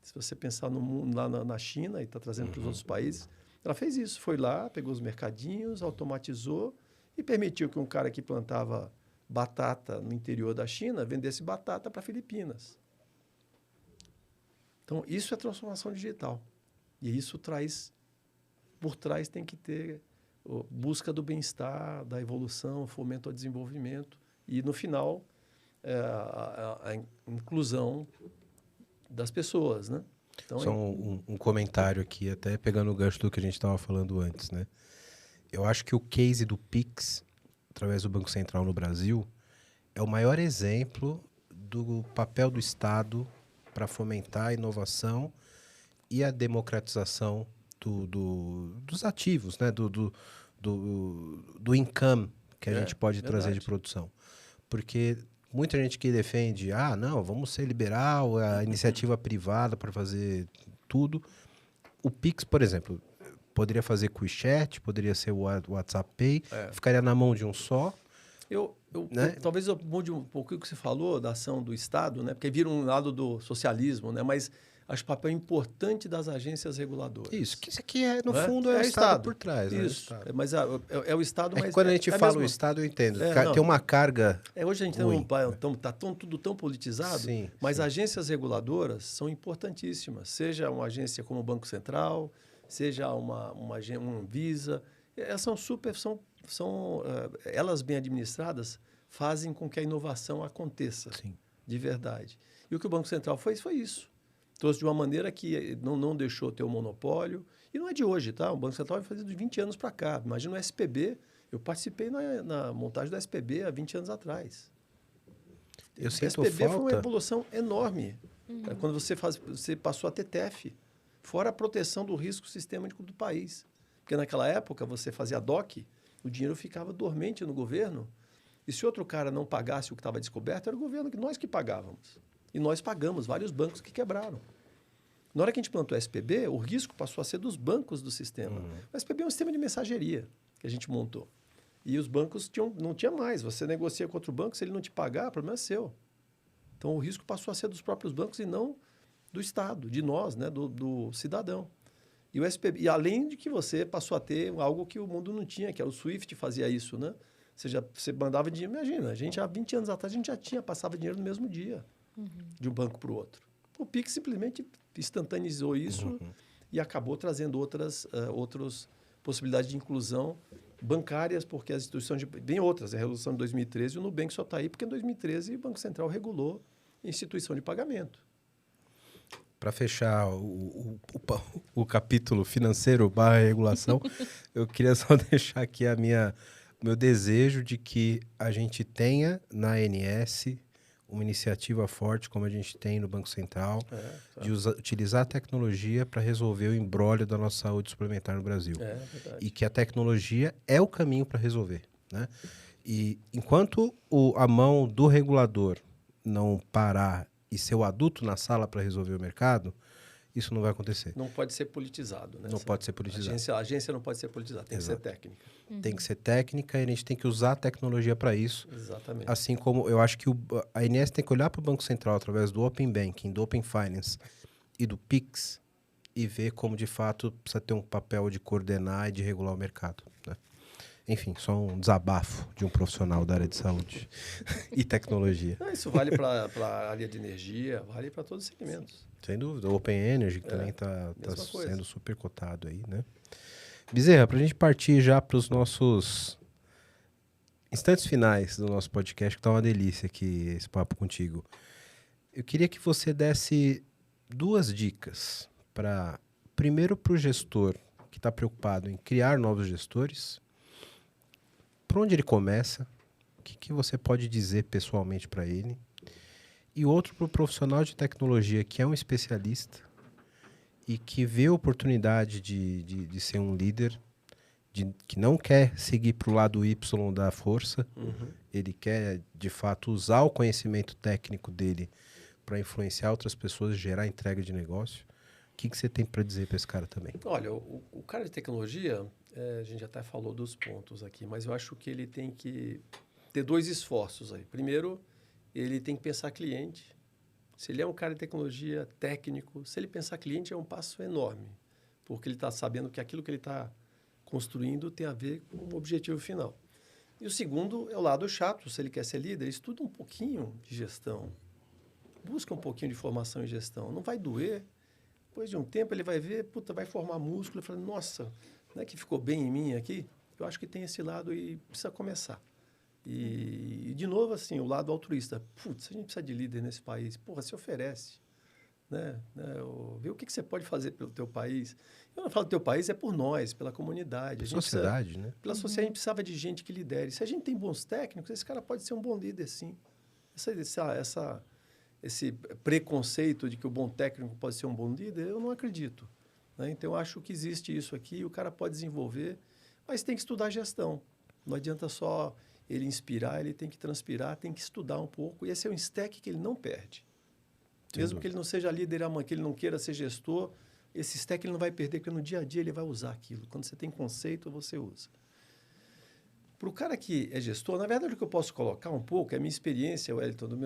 Se você pensar no mundo, lá na China e está trazendo para os outros países, ela fez isso. Foi lá, pegou os mercadinhos, automatizou e permitiu que um cara que plantava batata no interior da China vendesse batata para Filipinas. Então, isso é transformação digital. E isso por trás tem que ter busca do bem-estar, da evolução, fomento ao desenvolvimento e, no final, a inclusão das pessoas, né? Então, só um comentário aqui, até pegando o gancho do que a gente estava falando antes, né? Eu acho que o case do Pix, através do Banco Central no Brasil, é o maior exemplo do papel do Estado para fomentar a inovação e a democratização dos ativos, né? do income que a gente pode trazer de produção. Porque muita gente que defende, não, vamos ser liberal, a iniciativa privada para fazer tudo. O Pix, por exemplo, poderia fazer com o WeChat, poderia ser o WhatsApp Pay, ficaria na mão de um só. Talvez eu mude um pouco o que você falou da ação do Estado, né? Porque vira um lado do socialismo, né? Mas acho o papel importante das agências reguladoras. Isso, que isso aqui no fundo é o Estado por trás. Isso, né? Mas é o Estado... Mas quando a gente fala o Estado, eu entendo. Tem uma carga... Hoje a gente está tudo tão politizado, mas agências reguladoras são importantíssimas. Seja uma agência como o Banco Central, seja uma Visa, elas elas bem administradas fazem com que a inovação aconteça de verdade. E o que o Banco Central fez foi isso. Trouxe de uma maneira que não deixou ter o monopólio. E não é de hoje, tá? O Banco Central vai fazer de 20 anos para cá. Imagina o SPB. Eu participei na montagem do SPB há 20 anos atrás. O SPB foi uma evolução enorme. Quando você passou a ter TEF, fora a proteção do risco sistêmico do país. Porque naquela época você fazia DOC, o dinheiro ficava dormente no governo, e se outro cara não pagasse o que estava descoberto, era o governo, nós que pagávamos. E nós pagamos vários bancos que quebraram. Na hora que a gente implantou o SPB, o risco passou a ser dos bancos do sistema. O SPB é um sistema de mensageria que a gente montou. E os bancos não tinha mais. Você negocia com outro banco, se ele não te pagar, o problema é seu. Então, o risco passou a ser dos próprios bancos e não do Estado, de nós, né, do cidadão. E o SPB, e além de que você passou a ter algo que o mundo não tinha, que é o SWIFT fazia isso, né? Você mandava dinheiro, imagina, a gente há 20 anos atrás, a gente já passava dinheiro no mesmo dia, de um banco para o outro. O Pix simplesmente instantaneizou isso e acabou trazendo outras possibilidades de inclusão bancárias, porque as instituições... Bem outras, a Resolução de 2013, o Nubank só está aí porque em 2013 o Banco Central regulou a instituição de pagamento. Para fechar o capítulo financeiro / regulação, eu queria só deixar aqui o meu desejo de que a gente tenha na ANS uma iniciativa forte, como a gente tem no Banco Central, de utilizar a tecnologia para resolver o imbróglio da nossa saúde suplementar no Brasil. Verdade. E que a tecnologia é o caminho para resolver, né? E enquanto a mão do regulador não parar e ser o adulto na sala para resolver o mercado, isso não vai acontecer. Não pode ser politizado, né? Não pode ser politizado. A agência não pode ser politizada, tem que ser técnica. Tem que ser técnica e a gente tem que usar a tecnologia para isso. Exatamente. Assim como eu acho que a ANS tem que olhar para o Banco Central através do Open Banking, do Open Finance e do Pix e ver como, de fato, precisa ter um papel de coordenar e de regular o mercado, né? Enfim, só um desabafo de um profissional da área de saúde e tecnologia. Isso vale para a área de energia, vale para todos os segmentos. Sem dúvida. O Open Energy que também está coisa. sendo super cotado aí, né? Bezerra, para a gente partir já para os nossos instantes finais do nosso podcast, que tá uma delícia aqui esse papo contigo. Eu queria que você desse 2 dicas primeiro para o gestor que está preocupado em criar novos gestores. Por onde ele começa? O que você pode dizer pessoalmente para ele? E outro para o profissional de tecnologia que é um especialista e que vê a oportunidade de ser um líder, que não quer seguir para o lado Y da força, ele quer, de fato, usar o conhecimento técnico dele para influenciar outras pessoas e gerar entrega de negócio. O que você tem para dizer para esse cara também? Olha, o cara de tecnologia, a gente até falou dos pontos aqui, mas eu acho que ele tem que ter 2 esforços aí. Primeiro, ele tem que pensar cliente. Se ele é um cara de tecnologia técnico, se ele pensar cliente é um passo enorme, porque ele está sabendo que aquilo que ele está construindo tem a ver com o objetivo final. E o segundo é o lado chato. Se ele quer ser líder, estuda um pouquinho de gestão. Busca um pouquinho de formação em gestão. Não vai doer. Depois de um tempo ele vai ver, vai formar músculo e falar, nossa, não é que ficou bem em mim aqui? Eu acho que tem esse lado e precisa começar. E de novo, assim, o lado altruísta. A gente precisa de líder nesse país. Se oferece. Né? Vê o que você pode fazer pelo teu país. Eu não falo do teu país, é por nós, pela comunidade. Sociedade, né? Pela sociedade, a gente precisava de gente que lidere. Se a gente tem bons técnicos, esse cara pode ser um bom líder, sim. Esse preconceito de que o bom técnico pode ser um bom líder, eu não acredito. Né? Então, eu acho que existe isso aqui, o cara pode desenvolver, mas tem que estudar gestão. Não adianta só ele inspirar, ele tem que transpirar, tem que estudar um pouco. E esse é um stack que ele não perde. Mesmo que ele não seja líder amanhã, que ele não queira ser gestor, esse stack ele não vai perder, porque no dia a dia ele vai usar aquilo. Quando você tem conceito, você usa. Para o cara que é gestor, na verdade, o que eu posso colocar um pouco é a minha experiência, Wellington, do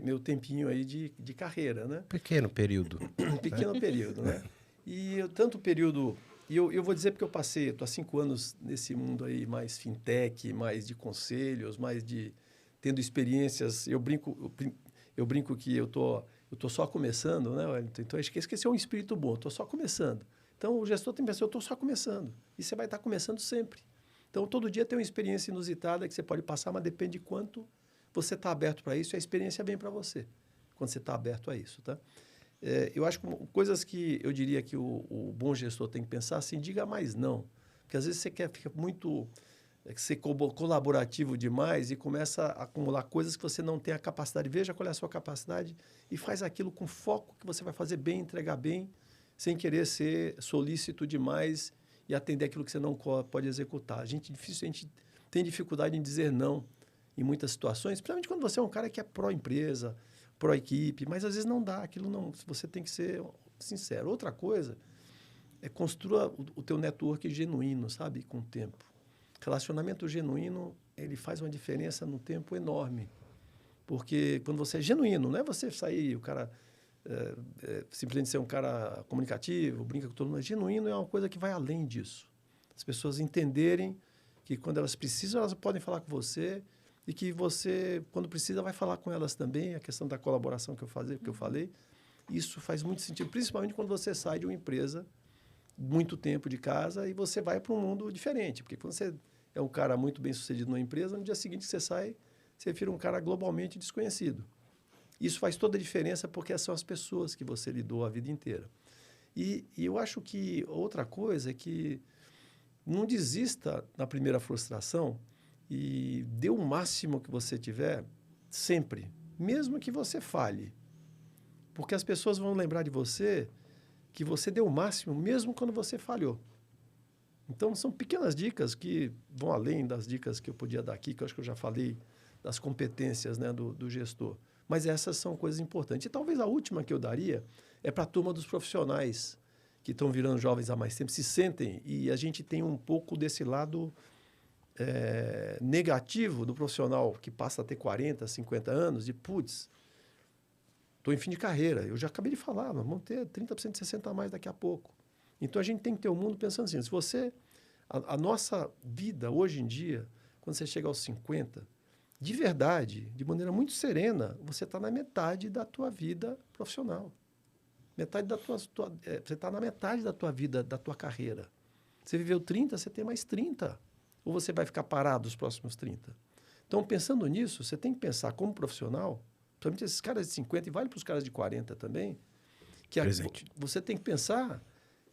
meu tempinho aí de carreira, né? Pequeno período. Pequeno período, né? E tanto período... E eu vou dizer porque eu estou há 5 anos nesse mundo aí mais fintech, mais de conselhos, mais de... tendo experiências. Eu brinco que eu tô só começando, né, Wellington? Então, acho que esse é um espírito bom, estou só começando. Então, o gestor tem que pensar, eu estou só começando. E você vai estar começando sempre. Então, todo dia tem uma experiência inusitada que você pode passar, mas depende de quanto você está aberto para isso e a experiência vem para você, quando você está aberto a isso, tá? Eu acho que coisas que eu diria que o bom gestor tem que pensar assim, diga mais não. Porque às vezes você fica muito ser colaborativo demais e começa a acumular coisas que você não tem a capacidade. Veja qual é a sua capacidade e faz aquilo com foco que você vai fazer bem, entregar bem, sem querer ser solícito demais e atender aquilo que você não pode executar. A gente tem dificuldade em dizer não em muitas situações, principalmente quando você é um cara que é pró-empresa, pró-equipe, mas às vezes não dá, aquilo não, você tem que ser sincero. Outra coisa é construa o teu network genuíno, sabe, com o tempo. Relacionamento genuíno, ele faz uma diferença no tempo enorme. Porque quando você é genuíno, não é você sair, o cara simplesmente ser um cara comunicativo, brinca com todo mundo. Genuíno é uma coisa que vai além disso. As pessoas entenderem que quando elas precisam, elas podem falar com você e que você, quando precisa, vai falar com elas também. A questão da colaboração que eu falei, isso faz muito sentido, principalmente quando você sai de uma empresa muito tempo de casa e você vai para um mundo diferente. Porque quando você é um cara muito bem sucedido numa empresa, no dia seguinte que você sai, você vira um cara globalmente desconhecido. Isso faz toda a diferença porque são as pessoas que você lidou a vida inteira. E eu acho que outra coisa é que não desista na primeira frustração e dê o máximo que você tiver sempre, mesmo que você falhe. Porque as pessoas vão lembrar de você que você deu o máximo mesmo quando você falhou. Então, são pequenas dicas que vão além das dicas que eu podia dar aqui, que eu acho que eu já falei das competências, né, do gestor. Mas essas são coisas importantes. E talvez a última que eu daria é para a turma dos profissionais que estão virando jovens há mais tempo, se sentem, e a gente tem um pouco desse lado negativo do profissional que passa a ter 40, 50 anos, de putz, estou em fim de carreira. Eu já acabei de falar, nós vamos ter 30% de 60 a mais daqui a pouco. Então, a gente tem que ter o mundo pensando assim, se você... A nossa vida, hoje em dia, quando você chega aos 50, de verdade, de maneira muito serena, você está na metade da tua vida profissional. Você está na metade da tua vida, da tua carreira. Você viveu 30, você tem mais 30. Ou você vai ficar parado os próximos 30? Então, pensando nisso, você tem que pensar como profissional, principalmente esses caras de 50, e vale para os caras de 40 também, que você tem que pensar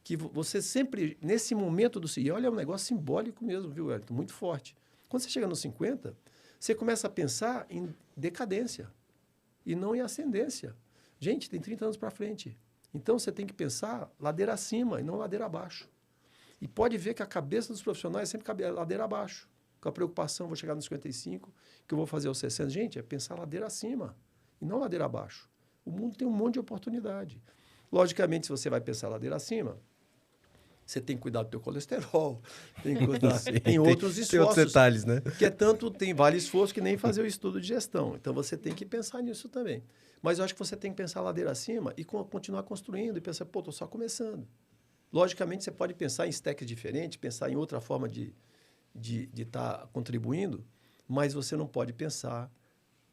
que você sempre, nesse momento do... E olha, é um negócio simbólico mesmo, viu, Wellington? Muito forte. Quando você chega nos 50, você começa a pensar em decadência e não em ascendência. Gente, tem 30 anos para frente. Então, você tem que pensar ladeira acima e não ladeira abaixo. E pode ver que a cabeça dos profissionais é sempre ladeira abaixo. Com a preocupação, vou chegar nos 55, que eu vou fazer aos 60. Gente, é pensar ladeira acima e não ladeira abaixo. O mundo tem um monte de oportunidade. Logicamente, se você vai pensar ladeira acima, você tem que cuidar do teu colesterol, tem que cuidar, tem outros esforços. Tem outros detalhes, né? Que tem vale esforço que nem fazer o estudo de gestão. Então, você tem que pensar nisso também. Mas eu acho que você tem que pensar ladeira acima e continuar construindo e pensar, pô, estou só começando. Logicamente, você pode pensar em stacks diferentes, pensar em outra forma de estar contribuindo, mas você não pode pensar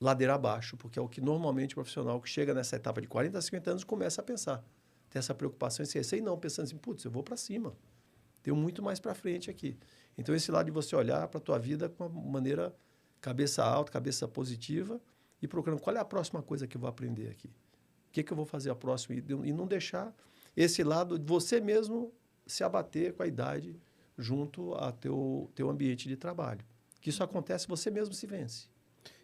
ladeira abaixo, porque é o que normalmente o profissional que chega nessa etapa de 40 a 50 anos começa a pensar. Tem essa preocupação em esse receio, não, pensando assim, putz, eu vou para cima. Tenho muito mais para frente aqui. Então, esse lado de você olhar para a tua vida com uma maneira cabeça alta, cabeça positiva e procurando qual é a próxima coisa que eu vou aprender aqui. O que eu vou fazer a próxima? E não deixar esse lado de você mesmo se abater com a idade junto ao teu ambiente de trabalho. Que isso acontece, você mesmo se vence.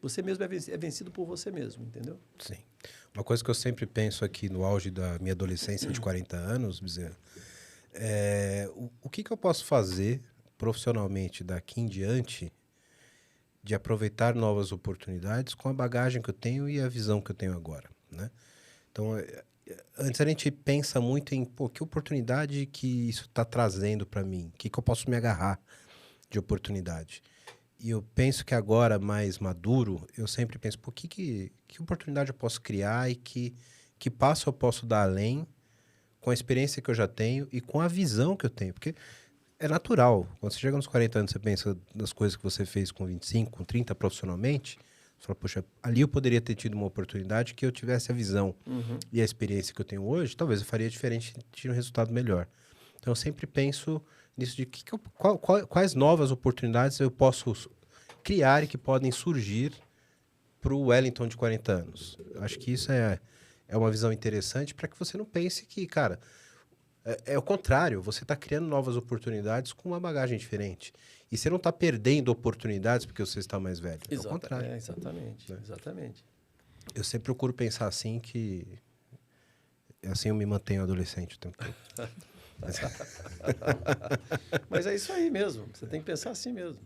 Você mesmo é vencido por você mesmo, entendeu? Sim. Uma coisa que eu sempre penso aqui no auge da minha adolescência de 40 anos, Bezerra, o que eu posso fazer profissionalmente daqui em diante de aproveitar novas oportunidades com a bagagem que eu tenho e a visão que eu tenho agora, né? Então, antes a gente pensa muito em, que oportunidade que isso está trazendo para mim, o que eu posso me agarrar de oportunidade. E eu penso que agora, mais maduro, eu sempre penso, que oportunidade eu posso criar e que passo eu posso dar além com a experiência que eu já tenho e com a visão que eu tenho. Porque é natural. Quando você chega nos 40 anos, você pensa nas coisas que você fez com 25, com 30 profissionalmente, você fala, poxa, ali eu poderia ter tido uma oportunidade que eu tivesse a visão e a experiência que eu tenho hoje, talvez eu faria diferente e tinha um resultado melhor. Então, eu sempre penso nisso de quais novas oportunidades eu posso criar e que podem surgir para o Wellington de 40 anos. Eu acho que isso é uma visão interessante para que você não pense que, cara, é o contrário, você está criando novas oportunidades com uma bagagem diferente. E você não está perdendo oportunidades porque você está mais velho. É o contrário. Exatamente, exatamente. Eu sempre procuro pensar assim que... Assim eu me mantenho adolescente o tempo todo. Mas é isso aí mesmo. Você tem que pensar assim mesmo.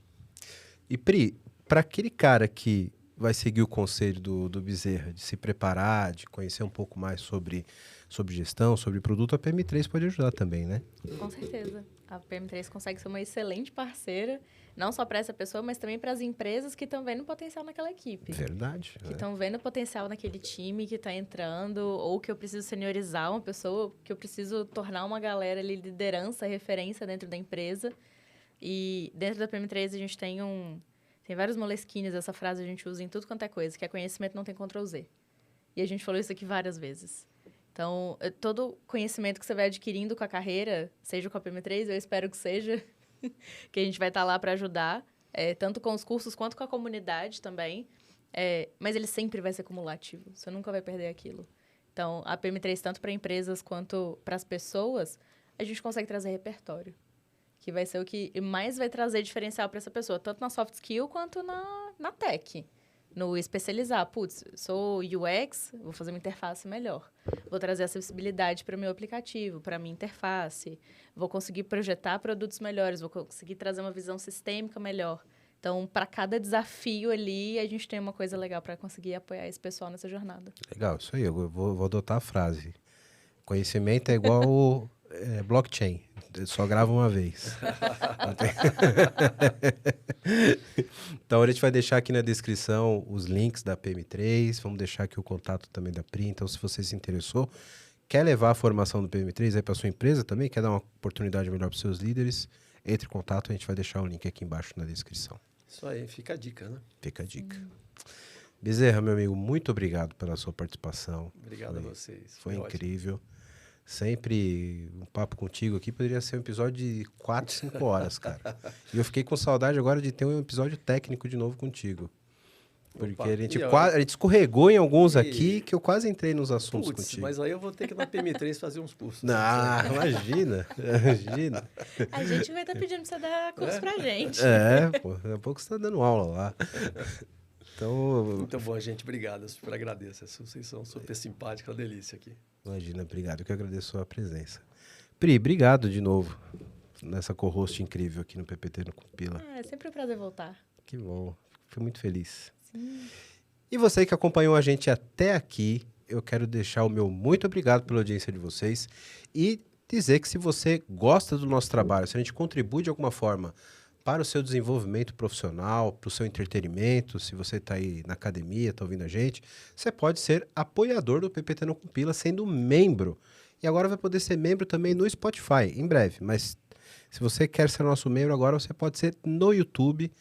E Pri, para aquele cara que vai seguir o conselho do Bezerra, de se preparar, de conhecer um pouco mais sobre gestão, sobre produto, a PM3 pode ajudar também, né? Com certeza. A PM3 consegue ser uma excelente parceira, não só para essa pessoa, mas também para as empresas que estão vendo potencial naquela equipe. Verdade. Que estão vendo potencial naquele time que está entrando, ou que eu preciso seniorizar uma pessoa, que eu preciso tornar uma galera ali liderança, referência dentro da empresa. E dentro da PM3 a gente tem vários moleskines, essa frase a gente usa em tudo quanto é coisa, que é conhecimento não tem Ctrl Z. E a gente falou isso aqui várias vezes. Então, todo conhecimento que você vai adquirindo com a carreira, seja com a PM3, eu espero que seja, que a gente vai estar lá para ajudar, tanto com os cursos quanto com a comunidade também. Mas ele sempre vai ser cumulativo, você nunca vai perder aquilo. Então, a PM3, tanto para empresas quanto para as pessoas, a gente consegue trazer repertório, que vai ser o que mais vai trazer diferencial para essa pessoa, tanto na soft skill quanto na tech. No especializar, sou UX, vou fazer uma interface melhor. Vou trazer acessibilidade para o meu aplicativo, para a minha interface. Vou conseguir projetar produtos melhores, vou conseguir trazer uma visão sistêmica melhor. Então, para cada desafio ali, a gente tem uma coisa legal para conseguir apoiar esse pessoal nessa jornada. Legal, isso aí. Eu vou adotar a frase. Conhecimento é igual blockchain. Só grava uma vez. Então, a gente vai deixar aqui na descrição os links da PM3. Vamos deixar aqui o contato também da Pri. Então, se você se interessou, quer levar a formação do PM3 aí para sua empresa também, quer dar uma oportunidade melhor para os seus líderes, entre em contato. A gente vai deixar o link aqui embaixo na descrição. Isso aí, fica a dica, né? Fica a dica. Bezerra, meu amigo, muito obrigado pela sua participação. Obrigado a vocês. Foi ótimo. incrível. Sempre um papo contigo aqui poderia ser um episódio de 4, 5 horas, cara. E eu fiquei com saudade agora de ter um episódio técnico de novo contigo. Porque Opa, a gente escorregou em alguns E- aqui que eu quase entrei nos assuntos Putz, contigo. mas aí eu vou ter que ir na PM3 fazer uns cursos. Não, imagina. A gente vai estar pedindo para você dar curso pra gente. Pô, daqui a pouco você tá dando aula lá. Então, Muito bom, gente. Obrigado. Eu super agradeço. Vocês são super simpáticos, uma delícia aqui. imagina, obrigado. Eu que agradeço a sua presença. Pri, obrigado de novo nessa co-host incrível aqui no PPT no Compila. É sempre um prazer voltar. Que bom. Fui muito feliz. Sim. E você que acompanhou a gente até aqui, eu quero deixar o meu muito obrigado pela audiência de vocês e dizer que se você gosta do nosso trabalho, se a gente contribui de alguma forma para o seu desenvolvimento profissional, para o seu entretenimento, se você está aí na academia, está ouvindo a gente, você pode ser apoiador do PPT Não Compila sendo membro. E agora vai poder ser membro também no Spotify, em breve. Mas se você quer ser nosso membro agora, você pode ser no YouTube.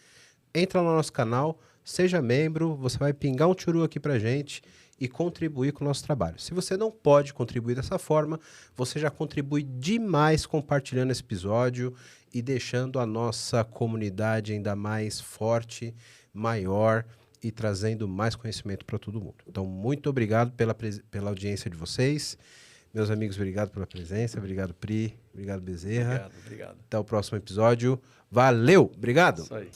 Entra no nosso canal, seja membro, você vai pingar um tchuru aqui pra gente e contribuir com o nosso trabalho. Se você não pode contribuir dessa forma, você já contribui demais compartilhando esse episódio e deixando a nossa comunidade ainda mais forte, maior e trazendo mais conhecimento para todo mundo. Então, muito obrigado pela audiência de vocês. Meus amigos, obrigado pela presença. Obrigado, Pri. Obrigado, Bezerra. Obrigado. Até o próximo episódio. Valeu! Obrigado! Isso aí.